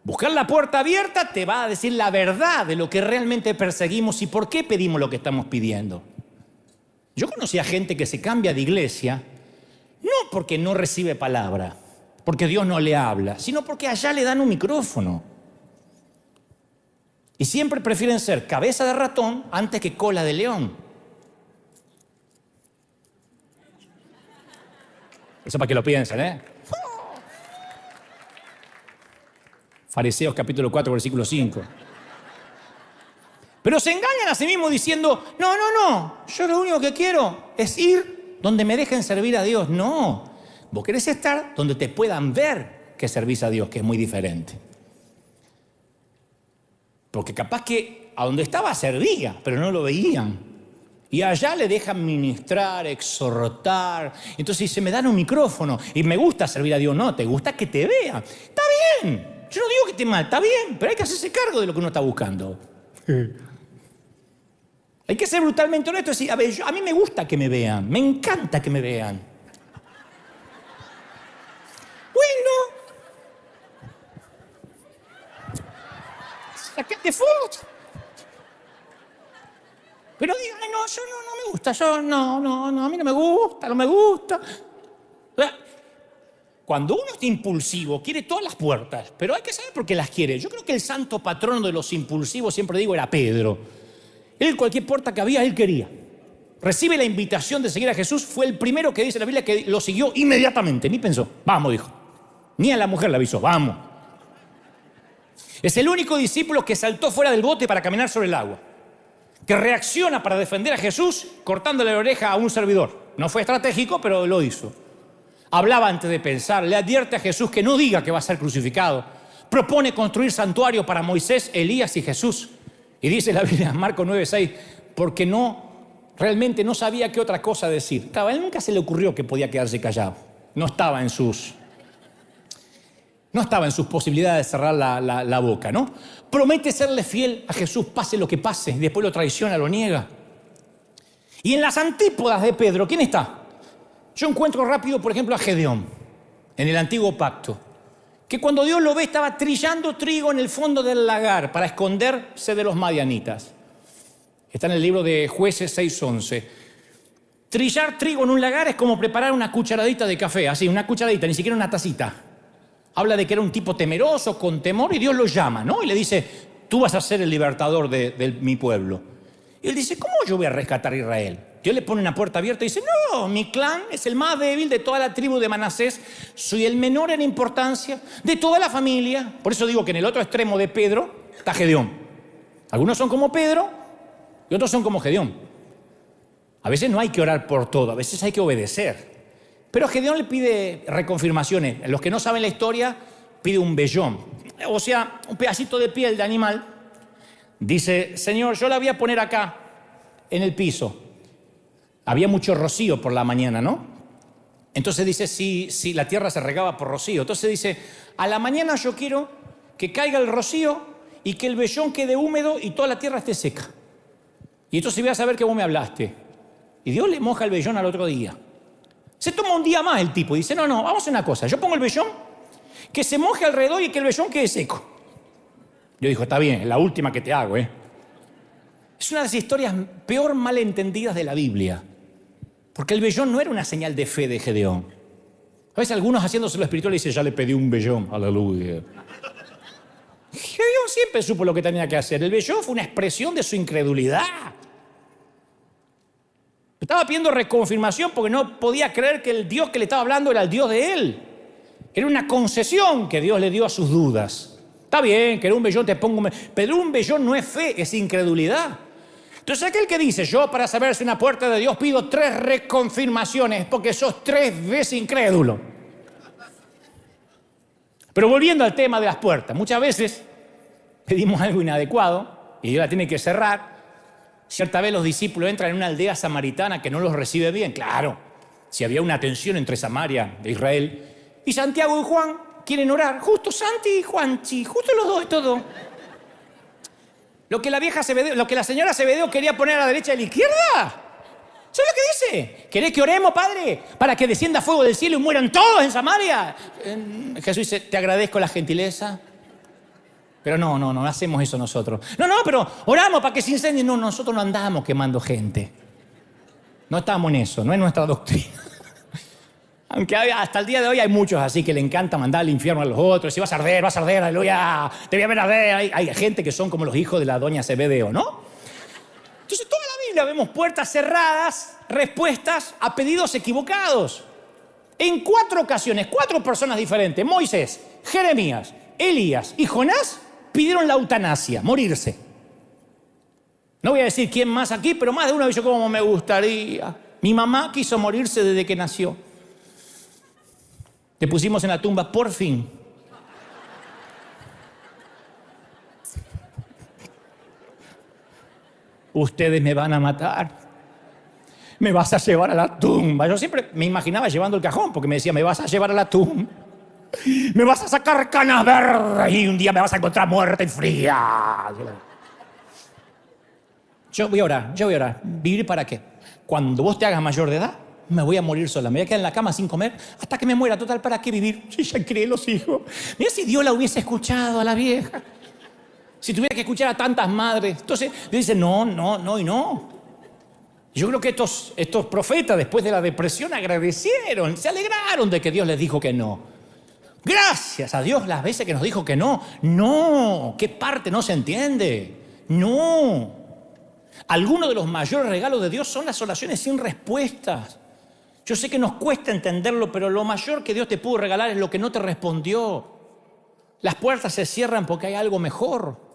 Buscar la puerta abierta te va a decir la verdad de lo que realmente perseguimos y por qué pedimos lo que estamos pidiendo. Yo conocí a gente que se cambia de iglesia, no porque no recibe palabra, porque Dios no le habla, sino porque allá le dan un micrófono. Y siempre prefieren ser cabeza de ratón antes que cola de león. Eso para que lo piensen, Fariseos capítulo 4, versículo 5. Pero se engañan a sí mismos diciendo, no, yo lo único que quiero es ir donde me dejen servir a Dios. No, vos querés estar donde te puedan ver que servís a Dios, que es muy diferente. Porque capaz que a donde estaba servía, pero no lo veían. Y allá le dejan ministrar, exhortar. Entonces dice, me dan un micrófono y me gusta servir a Dios. No, te gusta que te vean. Está bien, yo no digo que esté mal, está bien, pero hay que hacerse cargo de lo que uno está buscando. Hay que ser brutalmente honesto y decir, a mí me gusta que me vean, me encanta que me vean. Bueno, sacate fotos. Pero digan, no, yo no me gusta, a mí no me gusta. Cuando uno es impulsivo, quiere todas las puertas, pero hay que saber por qué las quiere. Yo creo que el santo patrono de los impulsivos, siempre digo, era Pedro. Él, cualquier puerta que había, él quería. Recibe la invitación de seguir a Jesús, fue el primero que dice la Biblia que lo siguió inmediatamente, ni pensó, vamos, dijo. Ni a la mujer le avisó, vamos. Es el único discípulo que saltó fuera del bote para caminar sobre el agua, que reacciona para defender a Jesús cortándole la oreja a un servidor. No fue estratégico, pero lo hizo. Hablaba antes de pensar, le advierte a Jesús que no diga que va a ser crucificado. Propone construir santuario para Moisés, Elías y Jesús. Y dice la Biblia, Marcos 9:6, porque realmente no sabía qué otra cosa decir. A él nunca se le ocurrió que podía quedarse callado. No estaba en sus posibilidades de cerrar la boca, ¿no? Promete serle fiel a Jesús, pase lo que pase, y después lo traiciona, lo niega. Y en las antípodas de Pedro, ¿quién está? Yo encuentro rápido, por ejemplo, a Gedeón, en el Antiguo Pacto, que cuando Dios lo ve estaba trillando trigo en el fondo del lagar para esconderse de los madianitas. Está en el libro de Jueces 6:11. Trillar trigo en un lagar es como preparar una cucharadita de café, así, una cucharadita, ni siquiera una tacita. Habla de que era un tipo temeroso, con temor, y Dios lo llama, ¿no? Y le dice, tú vas a ser el libertador de mi pueblo. Y él dice, ¿cómo yo voy a rescatar a Israel? Dios le pone una puerta abierta y dice, no, mi clan es el más débil de toda la tribu de Manasés, soy el menor en importancia de toda la familia. Por eso digo que en el otro extremo de Pedro está Gedeón. Algunos son como Pedro y otros son como Gedeón. A veces no hay que orar por todo, a veces hay que obedecer. Pero Gedeón le pide reconfirmaciones. Los que no saben la historia, pide un vellón, o sea, un pedacito de piel de animal. Dice, Señor, yo la voy a poner acá, en el piso. Había mucho rocío por la mañana, ¿no? Entonces dice, si la tierra se regaba por rocío. Entonces dice, a la mañana yo quiero que caiga el rocío y que el vellón quede húmedo y toda la tierra esté seca. Y entonces voy a saber que vos me hablaste. Y Dios le moja el vellón al otro día. Se toma un día más el tipo y dice, no, vamos a hacer una cosa. Yo pongo el vellón, que se moje alrededor y que el vellón quede seco. Yo digo, está bien, es la última que te hago, ¿eh? Es una de las historias peor malentendidas de la Biblia. Porque el vellón no era una señal de fe de Gedeón. A veces algunos haciéndose lo espiritual dicen, ya le pedí un vellón, aleluya. Gedeón siempre supo lo que tenía que hacer. El vellón fue una expresión de su incredulidad. Estaba pidiendo reconfirmación porque no podía creer que el Dios que le estaba hablando era el Dios de él. Era una concesión que Dios le dio a sus dudas. Está bien, que era un vellón, te pongo pero un vellón no es fe, es incredulidad. Entonces aquel que dice, yo para saber si una puerta de Dios pido 3 reconfirmaciones porque sos 3 veces incrédulo. Pero volviendo al tema de las puertas, muchas veces pedimos algo inadecuado y Dios la tiene que cerrar. Cierta vez los discípulos entran en una aldea samaritana que no los recibe bien. Claro, si había una tensión entre Samaria e Israel. Y Santiago y Juan quieren orar. Justo Santi y Juanchi, justo los dos, todo. Lo que la señora Zebedeo quería poner a la derecha y a la izquierda. ¿Sabes lo que dice? ¿Querés que oremos, Padre, para que descienda fuego del cielo y mueran todos en Samaria? Jesús dice, te agradezco la gentileza. Pero no hacemos eso nosotros. No, pero oramos para que se incendie. No, nosotros no andamos quemando gente. No estamos en eso, no es nuestra doctrina. Aunque hasta el día de hoy hay muchos así que le encanta mandar al infierno a los otros. Si vas a arder, aleluya, te voy a ver arder. Hay gente que son como los hijos de la doña Zebedeo, ¿no? Entonces toda la Biblia vemos puertas cerradas, respuestas a pedidos equivocados. En 4 ocasiones, 4 personas diferentes, Moisés, Jeremías, Elías y Jonás, pidieron la eutanasia, morirse. No voy a decir quién más aquí, pero más de uno dice cómo me gustaría. Mi mamá quiso morirse desde que nació. Le pusimos en la tumba, por fin. Ustedes me van a matar. Me vas a llevar a la tumba. Yo siempre me imaginaba llevando el cajón, porque me decía, me vas a llevar a la tumba. Me vas a sacar canas verdes y un día me vas a encontrar muerta y fría. Yo voy a orar. ¿Vivir para qué? Cuando vos te hagas mayor de edad, me voy a morir sola. Me voy a quedar en la cama sin comer hasta que me muera. Total, ¿para qué vivir? Si ya crié los hijos. Mira si Dios la hubiese escuchado a la vieja. Si tuviera que escuchar a tantas madres. Entonces, dice no y no. Yo creo que estos profetas, después de la depresión, agradecieron, se alegraron de que Dios les dijo que no. Gracias a Dios las veces que nos dijo que no. No, ¿qué parte no se entiende? No. Algunos de los mayores regalos de Dios son las oraciones sin respuestas. Yo sé que nos cuesta entenderlo, pero lo mayor que Dios te pudo regalar es lo que no te respondió. Las puertas se cierran porque hay algo mejor.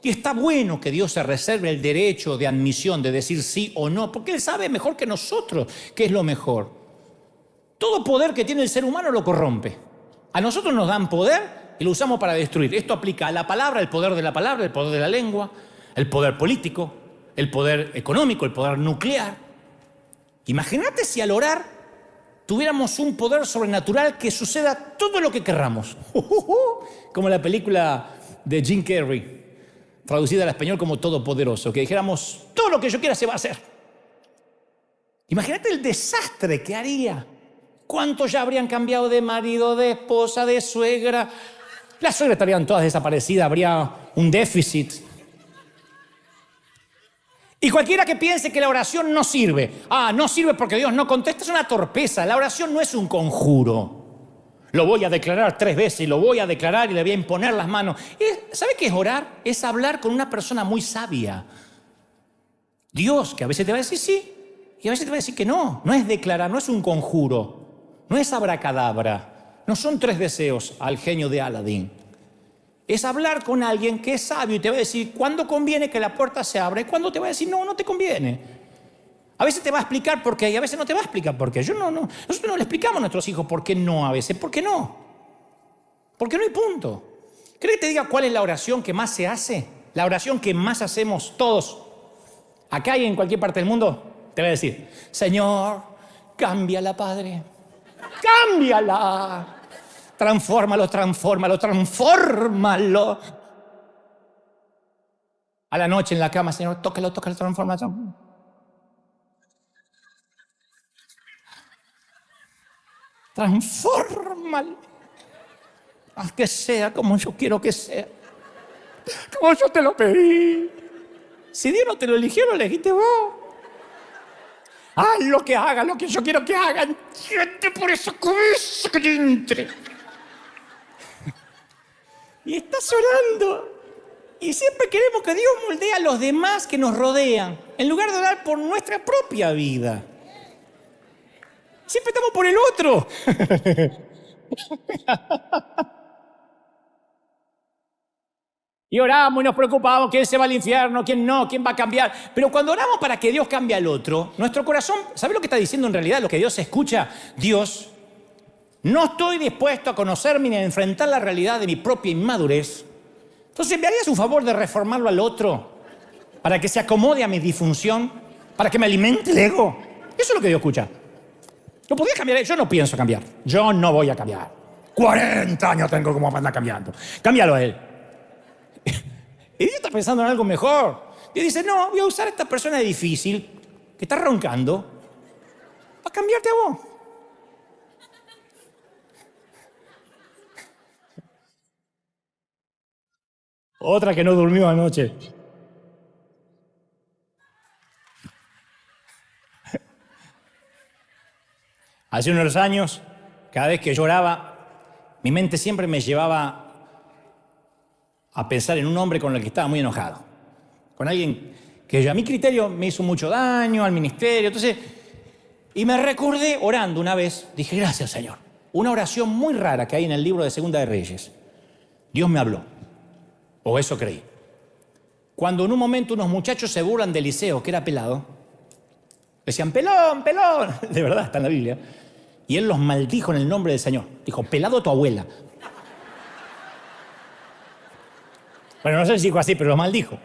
Y está bueno que Dios se reserve el derecho de admisión, de decir sí o no, porque Él sabe mejor que nosotros qué es lo mejor. Todo poder que tiene el ser humano lo corrompe. A nosotros nos dan poder y lo usamos para destruir. Esto aplica a la palabra, el poder de la palabra, el poder de la lengua, el poder político, el poder económico, el poder nuclear. Imagínate si al orar tuviéramos un poder sobrenatural que suceda todo lo que querramos. Como la película de Jim Carrey, traducida al español como Todopoderoso, que dijéramos, todo lo que yo quiera se va a hacer. Imagínate el desastre que haría. ¿Cuántos ya habrían cambiado de marido, de esposa, de suegra? Las suegras estarían todas desaparecidas, habría un déficit. Y cualquiera que piense que la oración no sirve, no sirve porque Dios no contesta, es una torpeza. La oración no es un conjuro. Lo voy a declarar 3 veces y lo voy a declarar y le voy a imponer las manos. ¿Sabe qué es orar? Es hablar con una persona muy sabia. Dios, que a veces te va a decir sí y a veces te va a decir que no. No es declarar, no es un conjuro. No es abracadabra, no son 3 deseos al genio de Aladín. Es hablar con alguien que es sabio y te va a decir cuándo conviene que la puerta se abra y cuándo te va a decir no te conviene. A veces te va a explicar por qué y a veces no te va a explicar por qué. Nosotros no le explicamos a nuestros hijos por qué no a veces. ¿Por qué no? Porque no hay punto. ¿Querés que te diga cuál es la oración que más se hace? La oración que más hacemos todos, acá y en cualquier parte del mundo, te va a decir, Señor, cámbiala, Padre. ¡Cámbiala! Transfórmalo. A la noche en la cama, Señor, tócalo, transfórmalo. Transfórmalo. Haz que sea como yo quiero que sea. Como yo te lo pedí. Si Dios no te lo eligió, lo elegiste vos. Haz lo que haga, lo que yo quiero que hagan. Siente por esa cabeza que te entre. Y estás orando. Y siempre queremos que Dios moldee a los demás que nos rodean, en lugar de orar por nuestra propia vida. Siempre estamos por el otro. Y oramos y nos preocupamos, quién se va al infierno, quién no, quién va a cambiar. Pero cuando oramos para que Dios cambie al otro, nuestro corazón, ¿sabe lo que está diciendo en realidad? Lo que Dios escucha, Dios, no estoy dispuesto a conocerme ni a enfrentar la realidad de mi propia inmadurez. Entonces, ¿me harías un favor de reformarlo al otro para que se acomode a mi disfunción, para que me alimente el ego? Eso es lo que Dios escucha. ¿Lo podías cambiar? Yo no pienso cambiar. Yo no voy a cambiar. 40 años tengo como para andar cambiando. Cámbialo a él. Y Dios está pensando en algo mejor. Dios dice, no, voy a usar a esta persona difícil que está roncando para cambiarte a vos. Otra que no durmió anoche. Hace unos años, cada vez que lloraba, mi mente siempre me llevaba a pensar en un hombre con el que estaba muy enojado. Con alguien que a mi criterio me hizo mucho daño, al ministerio. Entonces, y me recordé orando una vez, dije, gracias, Señor. Una oración muy rara que hay en el libro de Segunda de Reyes. Dios me habló, o eso creí. cuando en un momento unos muchachos se burlan de Eliseo, que era pelado. Decían, pelón, pelón. De verdad, está en la Biblia. Y él los maldijo en el nombre del Señor. Dijo, pelado tu abuela. Bueno, no sé si dijo así, pero los maldijo.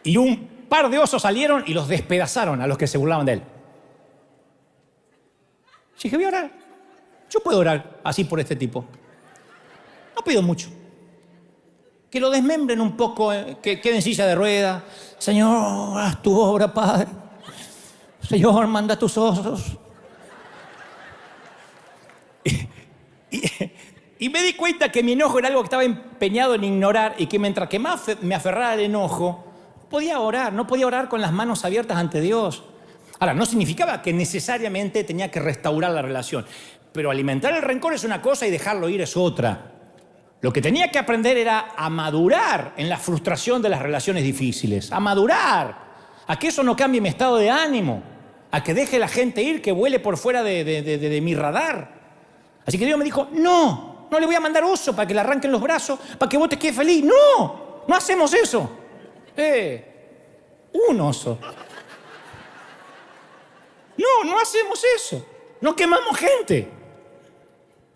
Y un par de osos salieron y los despedazaron a los que se burlaban de él. Y dije, voy a orar. Yo puedo orar así por este tipo. No pido mucho. Que lo desmembren un poco, que quede en silla de ruedas. Señor, haz tu obra, Padre. Señor, manda tus osos. Y me di cuenta que mi enojo era algo que estaba empeñado en ignorar y que mientras que más me aferrara al enojo, no podía orar con las manos abiertas ante Dios. Ahora, no significaba que necesariamente tenía que restaurar la relación, pero alimentar el rencor es una cosa y dejarlo ir es otra. Lo que tenía que aprender era a madurar en la frustración de las relaciones difíciles, a madurar, a que eso no cambie mi estado de ánimo, a que deje la gente ir, que vuele por fuera de mi radar. Así que Dios me dijo, no le voy a mandar oso para que le arranquen los brazos, para que vos te quedes feliz. No hacemos eso. Un oso. No hacemos eso. No quemamos gente.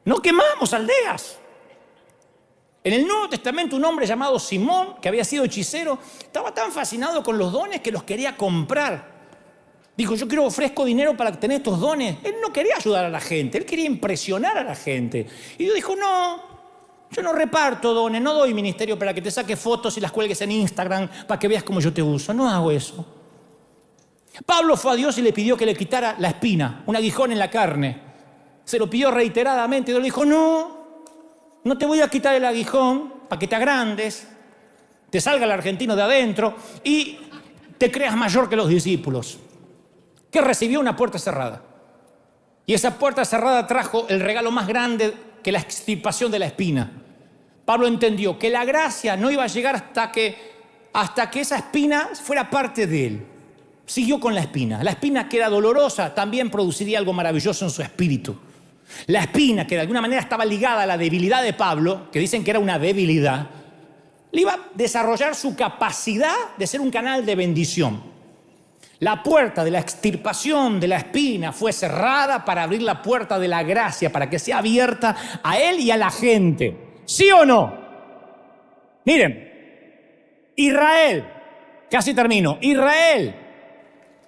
No quemamos aldeas. En el Nuevo Testamento un hombre llamado Simón, que había sido hechicero, estaba tan fascinado con los dones que los quería comprar. Dijo, yo ofrezco dinero para tener estos dones. Él no quería ayudar a la gente, él quería impresionar a la gente. Y Dios dijo, yo no reparto dones, no doy ministerio para que te saques fotos y las cuelgues en Instagram para que veas cómo yo te uso. No hago eso. Pablo fue a Dios y le pidió que le quitara la espina, un aguijón en la carne. Se lo pidió reiteradamente y Dios le dijo, no te voy a quitar el aguijón para que te agrandes, te salga el argentino de adentro y te creas mayor que los discípulos. Que recibió una puerta cerrada. Y esa puerta cerrada trajo el regalo más grande que la extirpación de la espina. Pablo entendió que la gracia no iba a llegar hasta que esa espina fuera parte de él. Siguió con la espina. La espina, que era dolorosa, también produciría algo maravilloso en su espíritu. La espina, que de alguna manera estaba ligada a la debilidad de Pablo, que dicen que era una debilidad, le iba a desarrollar su capacidad de ser un canal de bendición. La puerta de la extirpación de la espina fue cerrada para abrir la puerta de la gracia, para que sea abierta a él y a la gente. ¿Sí o no? Miren, Israel, casi termino, Israel,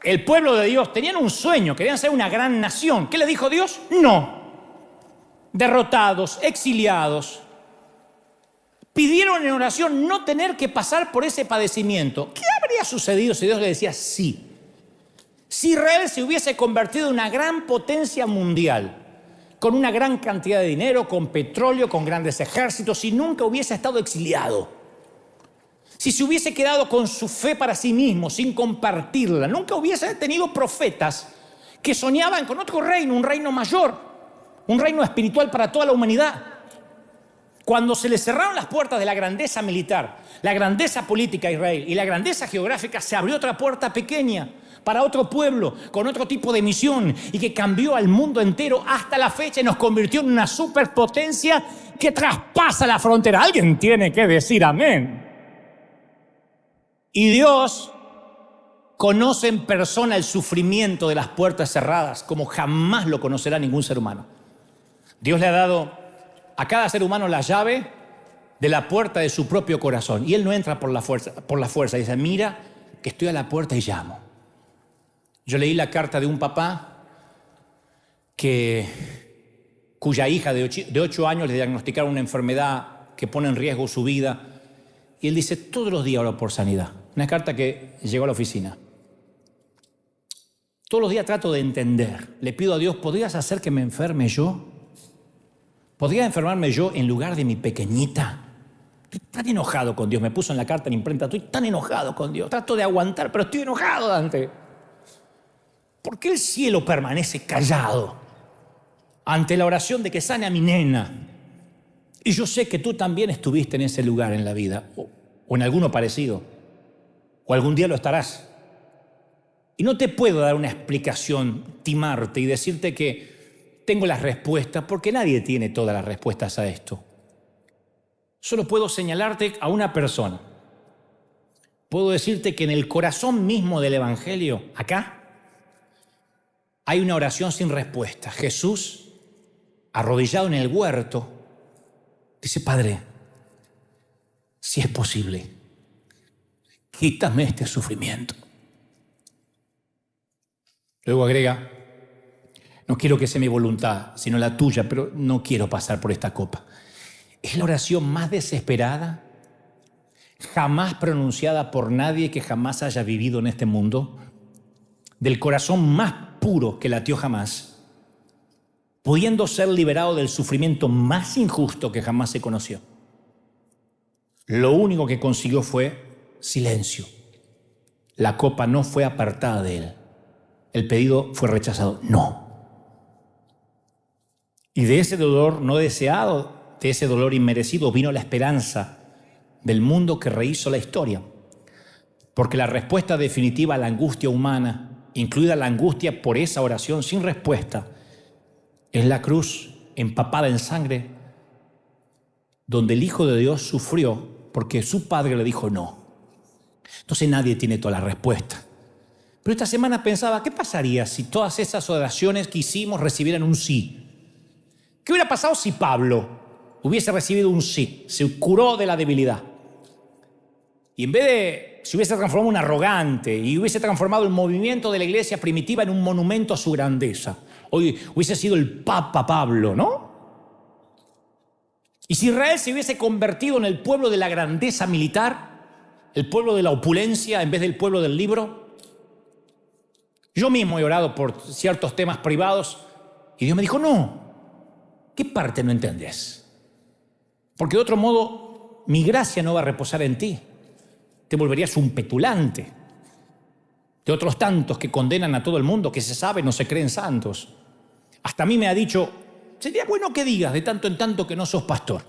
el pueblo de Dios, tenían un sueño, querían ser una gran nación. ¿Qué le dijo Dios? No. Derrotados, exiliados, pidieron en oración no tener que pasar por ese padecimiento. ¿Qué habría sucedido si Dios le decía sí? Si Israel se hubiese convertido en una gran potencia mundial, con una gran cantidad de dinero, con petróleo, con grandes ejércitos, si nunca hubiese estado exiliado, si se hubiese quedado con su fe para sí mismo, sin compartirla, nunca hubiese tenido profetas que soñaban con otro reino, un reino mayor, un reino espiritual para toda la humanidad. Cuando se le cerraron las puertas de la grandeza militar, la grandeza política a Israel y la grandeza geográfica, se abrió otra puerta pequeña para otro pueblo, con otro tipo de misión, y que cambió al mundo entero hasta la fecha y nos convirtió en una superpotencia que traspasa la frontera. Alguien tiene que decir amén. Y Dios conoce en persona el sufrimiento de las puertas cerradas como jamás lo conocerá ningún ser humano. Dios le ha dado a cada ser humano la llave de la puerta de su propio corazón, y él no entra por la fuerza. Dice, mira que estoy a la puerta y llamo. Yo leí la carta de un papá cuya hija de 8 años le diagnosticaron una enfermedad que pone en riesgo su vida, y él dice, todos los días oro por sanidad. Una carta que llegó a la oficina. Todos los días trato de entender. Le pido a Dios, ¿podrías hacer que me enferme yo? ¿Podría enfermarme yo en lugar de mi pequeñita? Estoy tan enojado con Dios. Me puso en la carta en imprenta, estoy tan enojado con Dios. Trato de aguantar, pero estoy enojado, Dante. ¿Por qué el cielo permanece callado ante la oración de que sane a mi nena? Y yo sé que tú también estuviste en ese lugar en la vida, o en alguno parecido, o algún día lo estarás. Y no te puedo dar una explicación, timarte y decirte que tengo las respuestas, porque nadie tiene todas las respuestas a esto. Solo puedo señalarte a una persona. Puedo decirte que en el corazón mismo del Evangelio, acá, hay una oración sin respuesta. Jesús, arrodillado en el huerto, dice: Padre, si es posible, quítame este sufrimiento. Luego agrega: no quiero que sea mi voluntad, sino la tuya, pero no quiero pasar por esta copa. Es la oración más desesperada jamás pronunciada por nadie que jamás haya vivido en este mundo, del corazón más puro que latió jamás, pudiendo ser liberado del sufrimiento más injusto que jamás se conoció. Lo único que consiguió fue silencio. La copa no fue apartada de él. El pedido fue rechazado. No. Y de ese dolor no deseado, de ese dolor inmerecido, vino la esperanza del mundo que rehizo la historia. Porque la respuesta definitiva a la angustia humana, incluida la angustia por esa oración sin respuesta, es la cruz empapada en sangre, donde el Hijo de Dios sufrió porque su Padre le dijo no. Entonces nadie tiene toda la respuesta. Pero esta semana pensaba, ¿qué pasaría si todas esas oraciones que hicimos recibieran un sí? ¿Qué hubiera pasado si Pablo hubiese recibido un sí? Se curó de la debilidad. Y en vez de, se hubiese transformado en un arrogante y hubiese transformado el movimiento de la iglesia primitiva en un monumento a su grandeza. Hoy hubiese sido el Papa Pablo, ¿no? Y si Israel se hubiese convertido en el pueblo de la grandeza militar, el pueblo de la opulencia en vez del pueblo del libro. Yo mismo he orado por ciertos temas privados y Dios me dijo: no, ¿qué parte no entendés? Porque de otro modo mi gracia no va a reposar en ti. Te volverías un petulante de otros tantos que condenan a todo el mundo, que se sabe no se creen santos. Hasta a mí me ha dicho: sería bueno que digas de tanto en tanto que no sos pastor.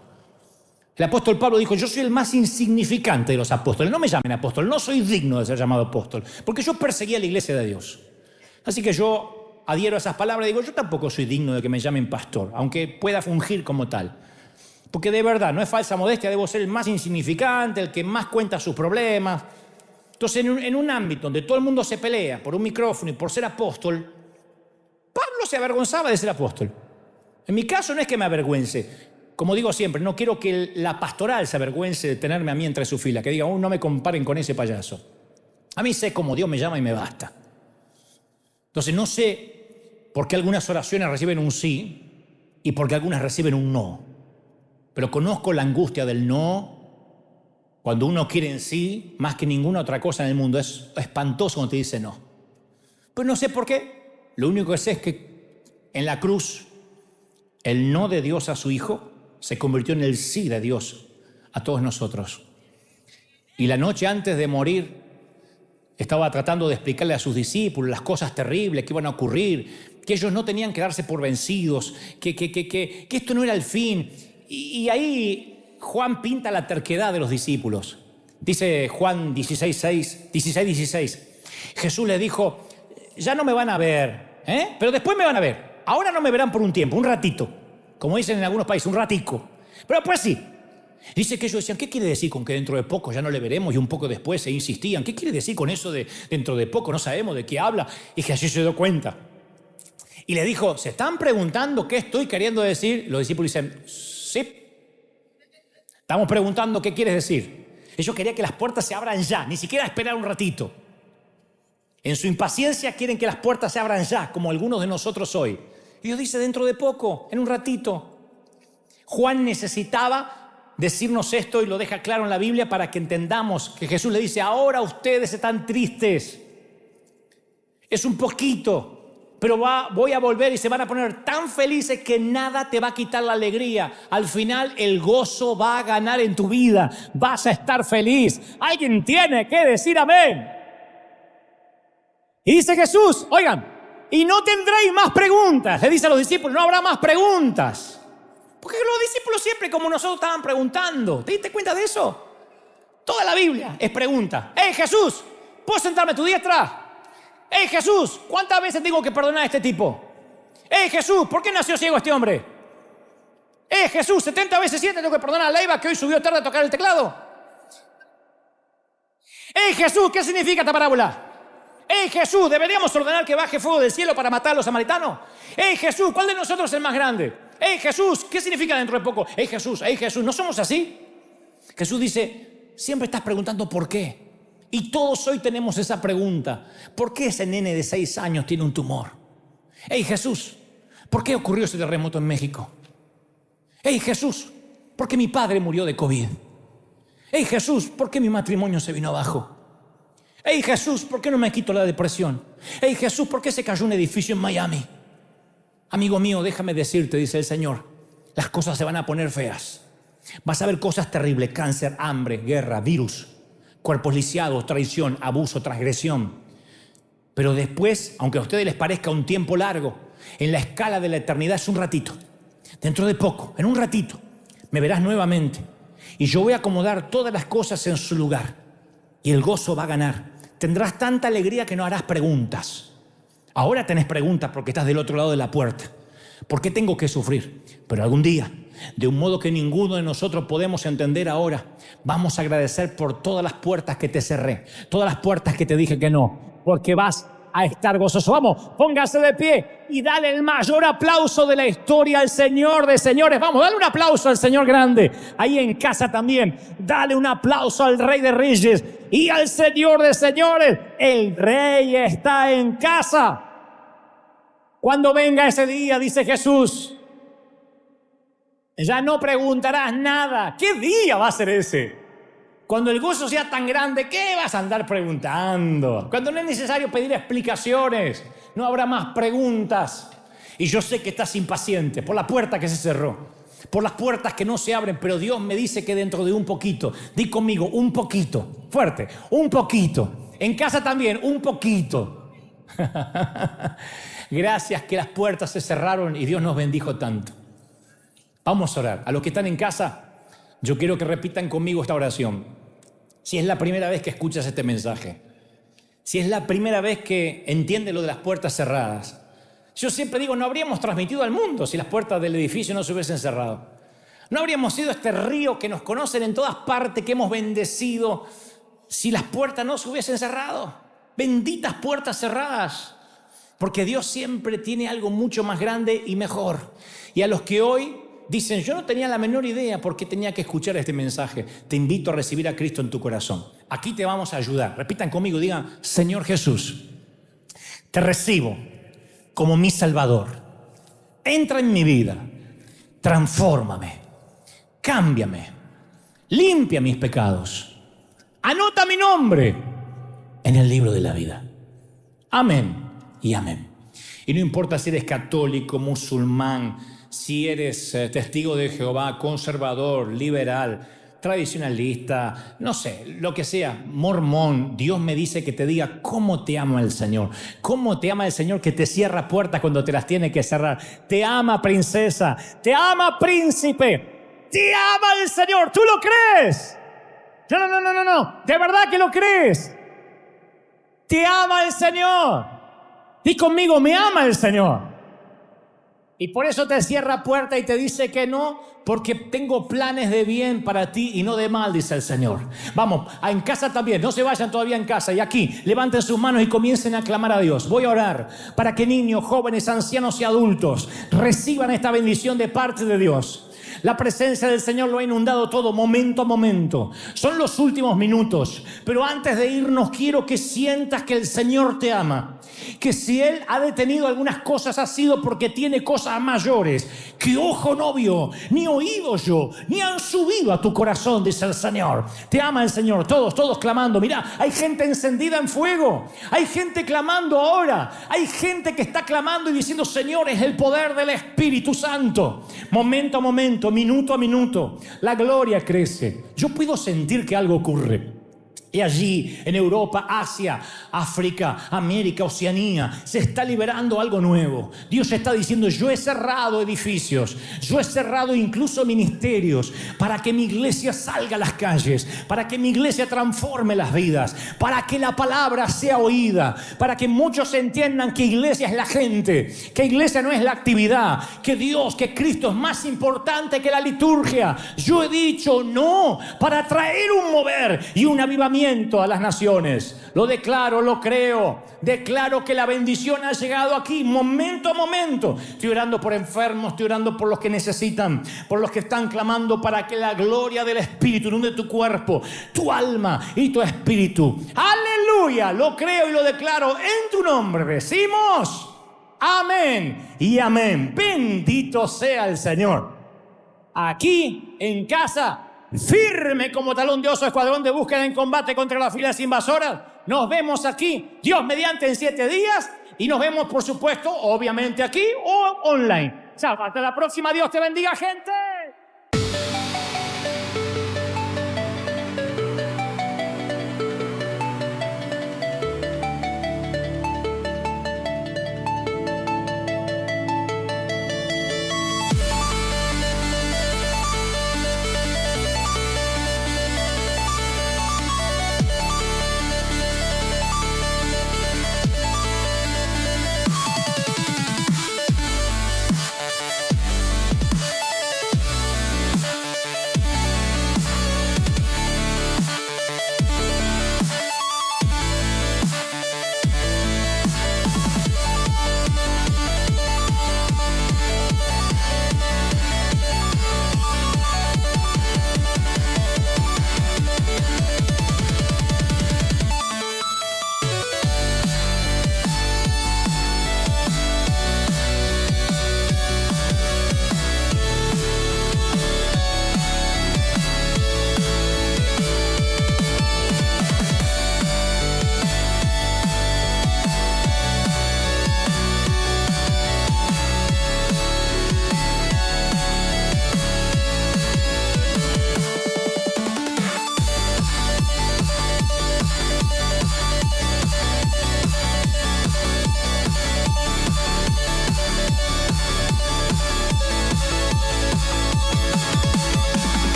El apóstol Pablo dijo: yo soy el más insignificante de los apóstoles. No me llamen apóstol, no soy digno de ser llamado apóstol, porque yo perseguía a la iglesia de Dios. Así que yo adhiero a esas palabras y digo: yo tampoco soy digno de que me llamen pastor, aunque pueda fungir como tal. Porque de verdad, no es falsa modestia, debo ser el más insignificante, el que más cuenta sus problemas. Entonces, en un ámbito donde todo el mundo se pelea por un micrófono y por ser apóstol, Pablo se avergonzaba de ser apóstol. En mi caso no es que me avergüence. Como digo siempre, no quiero que la pastoral se avergüence de tenerme a mí entre su fila, que diga: no me comparen con ese payaso. A mí sé cómo Dios me llama y me basta. Entonces no sé por qué algunas oraciones reciben un sí y por qué algunas reciben un no. Pero conozco la angustia del no, cuando uno quiere en sí, más que ninguna otra cosa en el mundo. Es espantoso cuando te dice no. Pero no sé por qué. Lo único que sé es que en la cruz, el no de Dios a su Hijo se convirtió en el sí de Dios a todos nosotros. Y la noche antes de morir, estaba tratando de explicarle a sus discípulos las cosas terribles que iban a ocurrir, que ellos no tenían que darse por vencidos, que esto no era el fin. Y ahí Juan pinta la terquedad de los discípulos. Dice Juan 16:16. Jesús les dijo: ya no me van a ver, pero después me van a ver. Ahora no me verán por un tiempo, un ratito. Como dicen en algunos países, un ratico. Pero después sí. Dice que ellos decían: ¿qué quiere decir con que dentro de poco ya no le veremos? Y un poco después se insistían: ¿qué quiere decir con eso de dentro de poco? No sabemos de qué habla. Y Jesús se dio cuenta. Y le dijo: ¿se están preguntando qué estoy queriendo decir? Los discípulos dicen: sí. Estamos preguntando qué quieres decir. Ellos querían que las puertas se abran ya, ni siquiera esperar un ratito. En su impaciencia quieren que las puertas se abran ya, como algunos de nosotros hoy. Y Dios dice: dentro de poco, en un ratito. Juan necesitaba decirnos esto y lo deja claro en la Biblia para que entendamos que Jesús le dice: ahora ustedes están tristes. Es un poquito. Pero voy a volver y se van a poner tan felices que nada te va a quitar la alegría. Al final el gozo va a ganar en tu vida. Vas a estar feliz. Alguien tiene que decir amén. Y dice Jesús: oigan, y no tendréis más preguntas. Le dice a los discípulos: no habrá más preguntas. Porque los discípulos siempre, como nosotros, estaban preguntando. ¿Te diste cuenta de eso? Toda la Biblia es pregunta. ¡Hey, Jesús! ¿Puedo sentarme a tu diestra? ¡Hey, Jesús! ¿Cuántas veces tengo que perdonar a este tipo? ¡Hey, Jesús! ¿Por qué nació ciego este hombre? Jesús, 70 veces 7 tengo que perdonar a Leiva que hoy subió tarde a tocar el teclado. Jesús, ¿qué significa esta parábola? Jesús, ¿deberíamos ordenar que baje fuego del cielo para matar a los samaritanos? Jesús, ¿cuál de nosotros es el más grande? Jesús, ¿qué significa dentro de poco? Jesús, ¿no somos así? Jesús dice, siempre estás preguntando por qué. Y todos hoy tenemos esa pregunta. ¿Por qué ese nene de 6 años tiene un tumor? Jesús, ¿por qué ocurrió ese terremoto en México? Jesús, ¿por qué mi padre murió de COVID? Jesús, ¿por qué mi matrimonio se vino abajo? Jesús, ¿por qué no me quito la depresión? Jesús, ¿por qué se cayó un edificio en Miami? Amigo mío, déjame decirte, dice el Señor, las cosas se van a poner feas. Vas a ver cosas terribles, cáncer, hambre, guerra, virus, cuerpos lisiados, traición, abuso, transgresión. Pero después, aunque a ustedes les parezca un tiempo largo, en la escala de la eternidad es un ratito. Dentro de poco, en un ratito, me verás nuevamente. Y yo voy a acomodar todas las cosas en su lugar. Y el gozo va a ganar. Tendrás tanta alegría que no harás preguntas. Ahora tenés preguntas porque estás del otro lado de la puerta. ¿Por qué tengo que sufrir? Pero algún día, de un modo que ninguno de nosotros podemos entender ahora, vamos a agradecer por todas las puertas que te cerré, todas las puertas que te dije que no, porque vas a estar gozoso. Vamos, póngase de pie y dale el mayor aplauso de la historia al Señor de señores. Vamos, dale un aplauso al Señor grande. Ahí en casa también, dale un aplauso al Rey de Reyes y al Señor de señores. El Rey está en casa. Cuando venga ese día, dice Jesús, ya no preguntarás nada. ¿Qué día va a ser ese? Cuando el gozo sea tan grande, ¿qué vas a andar preguntando? Cuando no es necesario pedir explicaciones, no habrá más preguntas. Y yo sé que estás impaciente por la puerta que se cerró, por las puertas que no se abren, pero Dios me dice que dentro de un poquito, di conmigo, un poquito, fuerte, un poquito. En casa también, un poquito. Gracias que las puertas se cerraron y Dios nos bendijo tanto. Vamos a orar. A los que están en casa, yo quiero que repitan conmigo esta oración. Si es la primera vez que escuchas este mensaje, si es la primera vez que entiendes lo de las puertas cerradas, yo siempre digo, no habríamos transmitido al mundo si las puertas del edificio no se hubiesen cerrado. No habríamos sido este río que nos conocen en todas partes, que hemos bendecido, si las puertas no se hubiesen cerrado. Benditas puertas cerradas, porque Dios siempre tiene algo mucho más grande y mejor. Y a los que hoy dicen, yo no tenía la menor idea por qué tenía que escuchar este mensaje, te invito a recibir a Cristo en tu corazón. Aquí te vamos a ayudar. Repitan conmigo, digan, Señor Jesús, te recibo como mi Salvador. Entra en mi vida, transfórmame, cámbiame, limpia mis pecados. Anota mi nombre en el libro de la vida. Amén y amén. Y no importa si eres católico, musulmán, si eres testigo de Jehová, conservador, liberal, tradicionalista, no sé, lo que sea, mormón, Dios me dice que te diga cómo te ama el Señor. Cómo te ama el Señor que te cierra puertas cuando te las tiene que cerrar. Te ama, princesa. Te ama, príncipe. Te ama el Señor. ¿Tú lo crees? No. ¿De verdad que lo crees? Te ama el Señor. Di conmigo, me ama el Señor. Y por eso te cierra puerta y te dice que no, porque tengo planes de bien para ti y no de mal, dice el Señor. Vamos, en casa también, no se vayan todavía en casa. Y aquí, levanten sus manos y comiencen a clamar a Dios. Voy a orar para que niños, jóvenes, ancianos y adultos reciban esta bendición de parte de Dios. La presencia del Señor lo ha inundado todo, momento a momento. Son los últimos minutos. Pero antes de irnos, quiero que sientas que el Señor te ama. Que si Él ha detenido algunas cosas, ha sido porque tiene cosas mayores que ojo no vio, ni oído yo, ni han subido a tu corazón, dice el Señor. Te ama el Señor. Todos clamando. Mirá, hay gente encendida en fuego. Hay gente clamando ahora. Hay gente que está clamando y diciendo, Señor, es el poder del Espíritu Santo. Momento a momento, minuto a minuto, la gloria crece. Yo puedo sentir que algo ocurre. Y allí, en Europa, Asia, África, América, Oceanía, se está liberando algo nuevo. Dios está diciendo, yo he cerrado edificios, yo he cerrado incluso ministerios para que mi iglesia salga a las calles, para que mi iglesia transforme las vidas, para que la palabra sea oída, para que muchos entiendan que iglesia es la gente, que iglesia no es la actividad, que Dios, que Cristo es más importante que la liturgia. Yo he dicho no para traer un mover y un avivamiento a las naciones. Lo declaro, lo creo. Declaro que la bendición ha llegado aquí momento a momento. Estoy orando por enfermos, estoy orando por los que necesitan, por los que están clamando para que la gloria del Espíritu inunde tu cuerpo, tu alma y tu espíritu. Aleluya, lo creo y lo declaro en tu nombre. Decimos amén y amén. Bendito sea el Señor. Aquí en casa, firme como talón de oso, escuadrón de búsqueda en combate contra las filas invasoras. Nos vemos aquí, Dios mediante, en 7 días. Y nos vemos, por supuesto, obviamente aquí o online. Chao, hasta la próxima. Dios te bendiga, gente.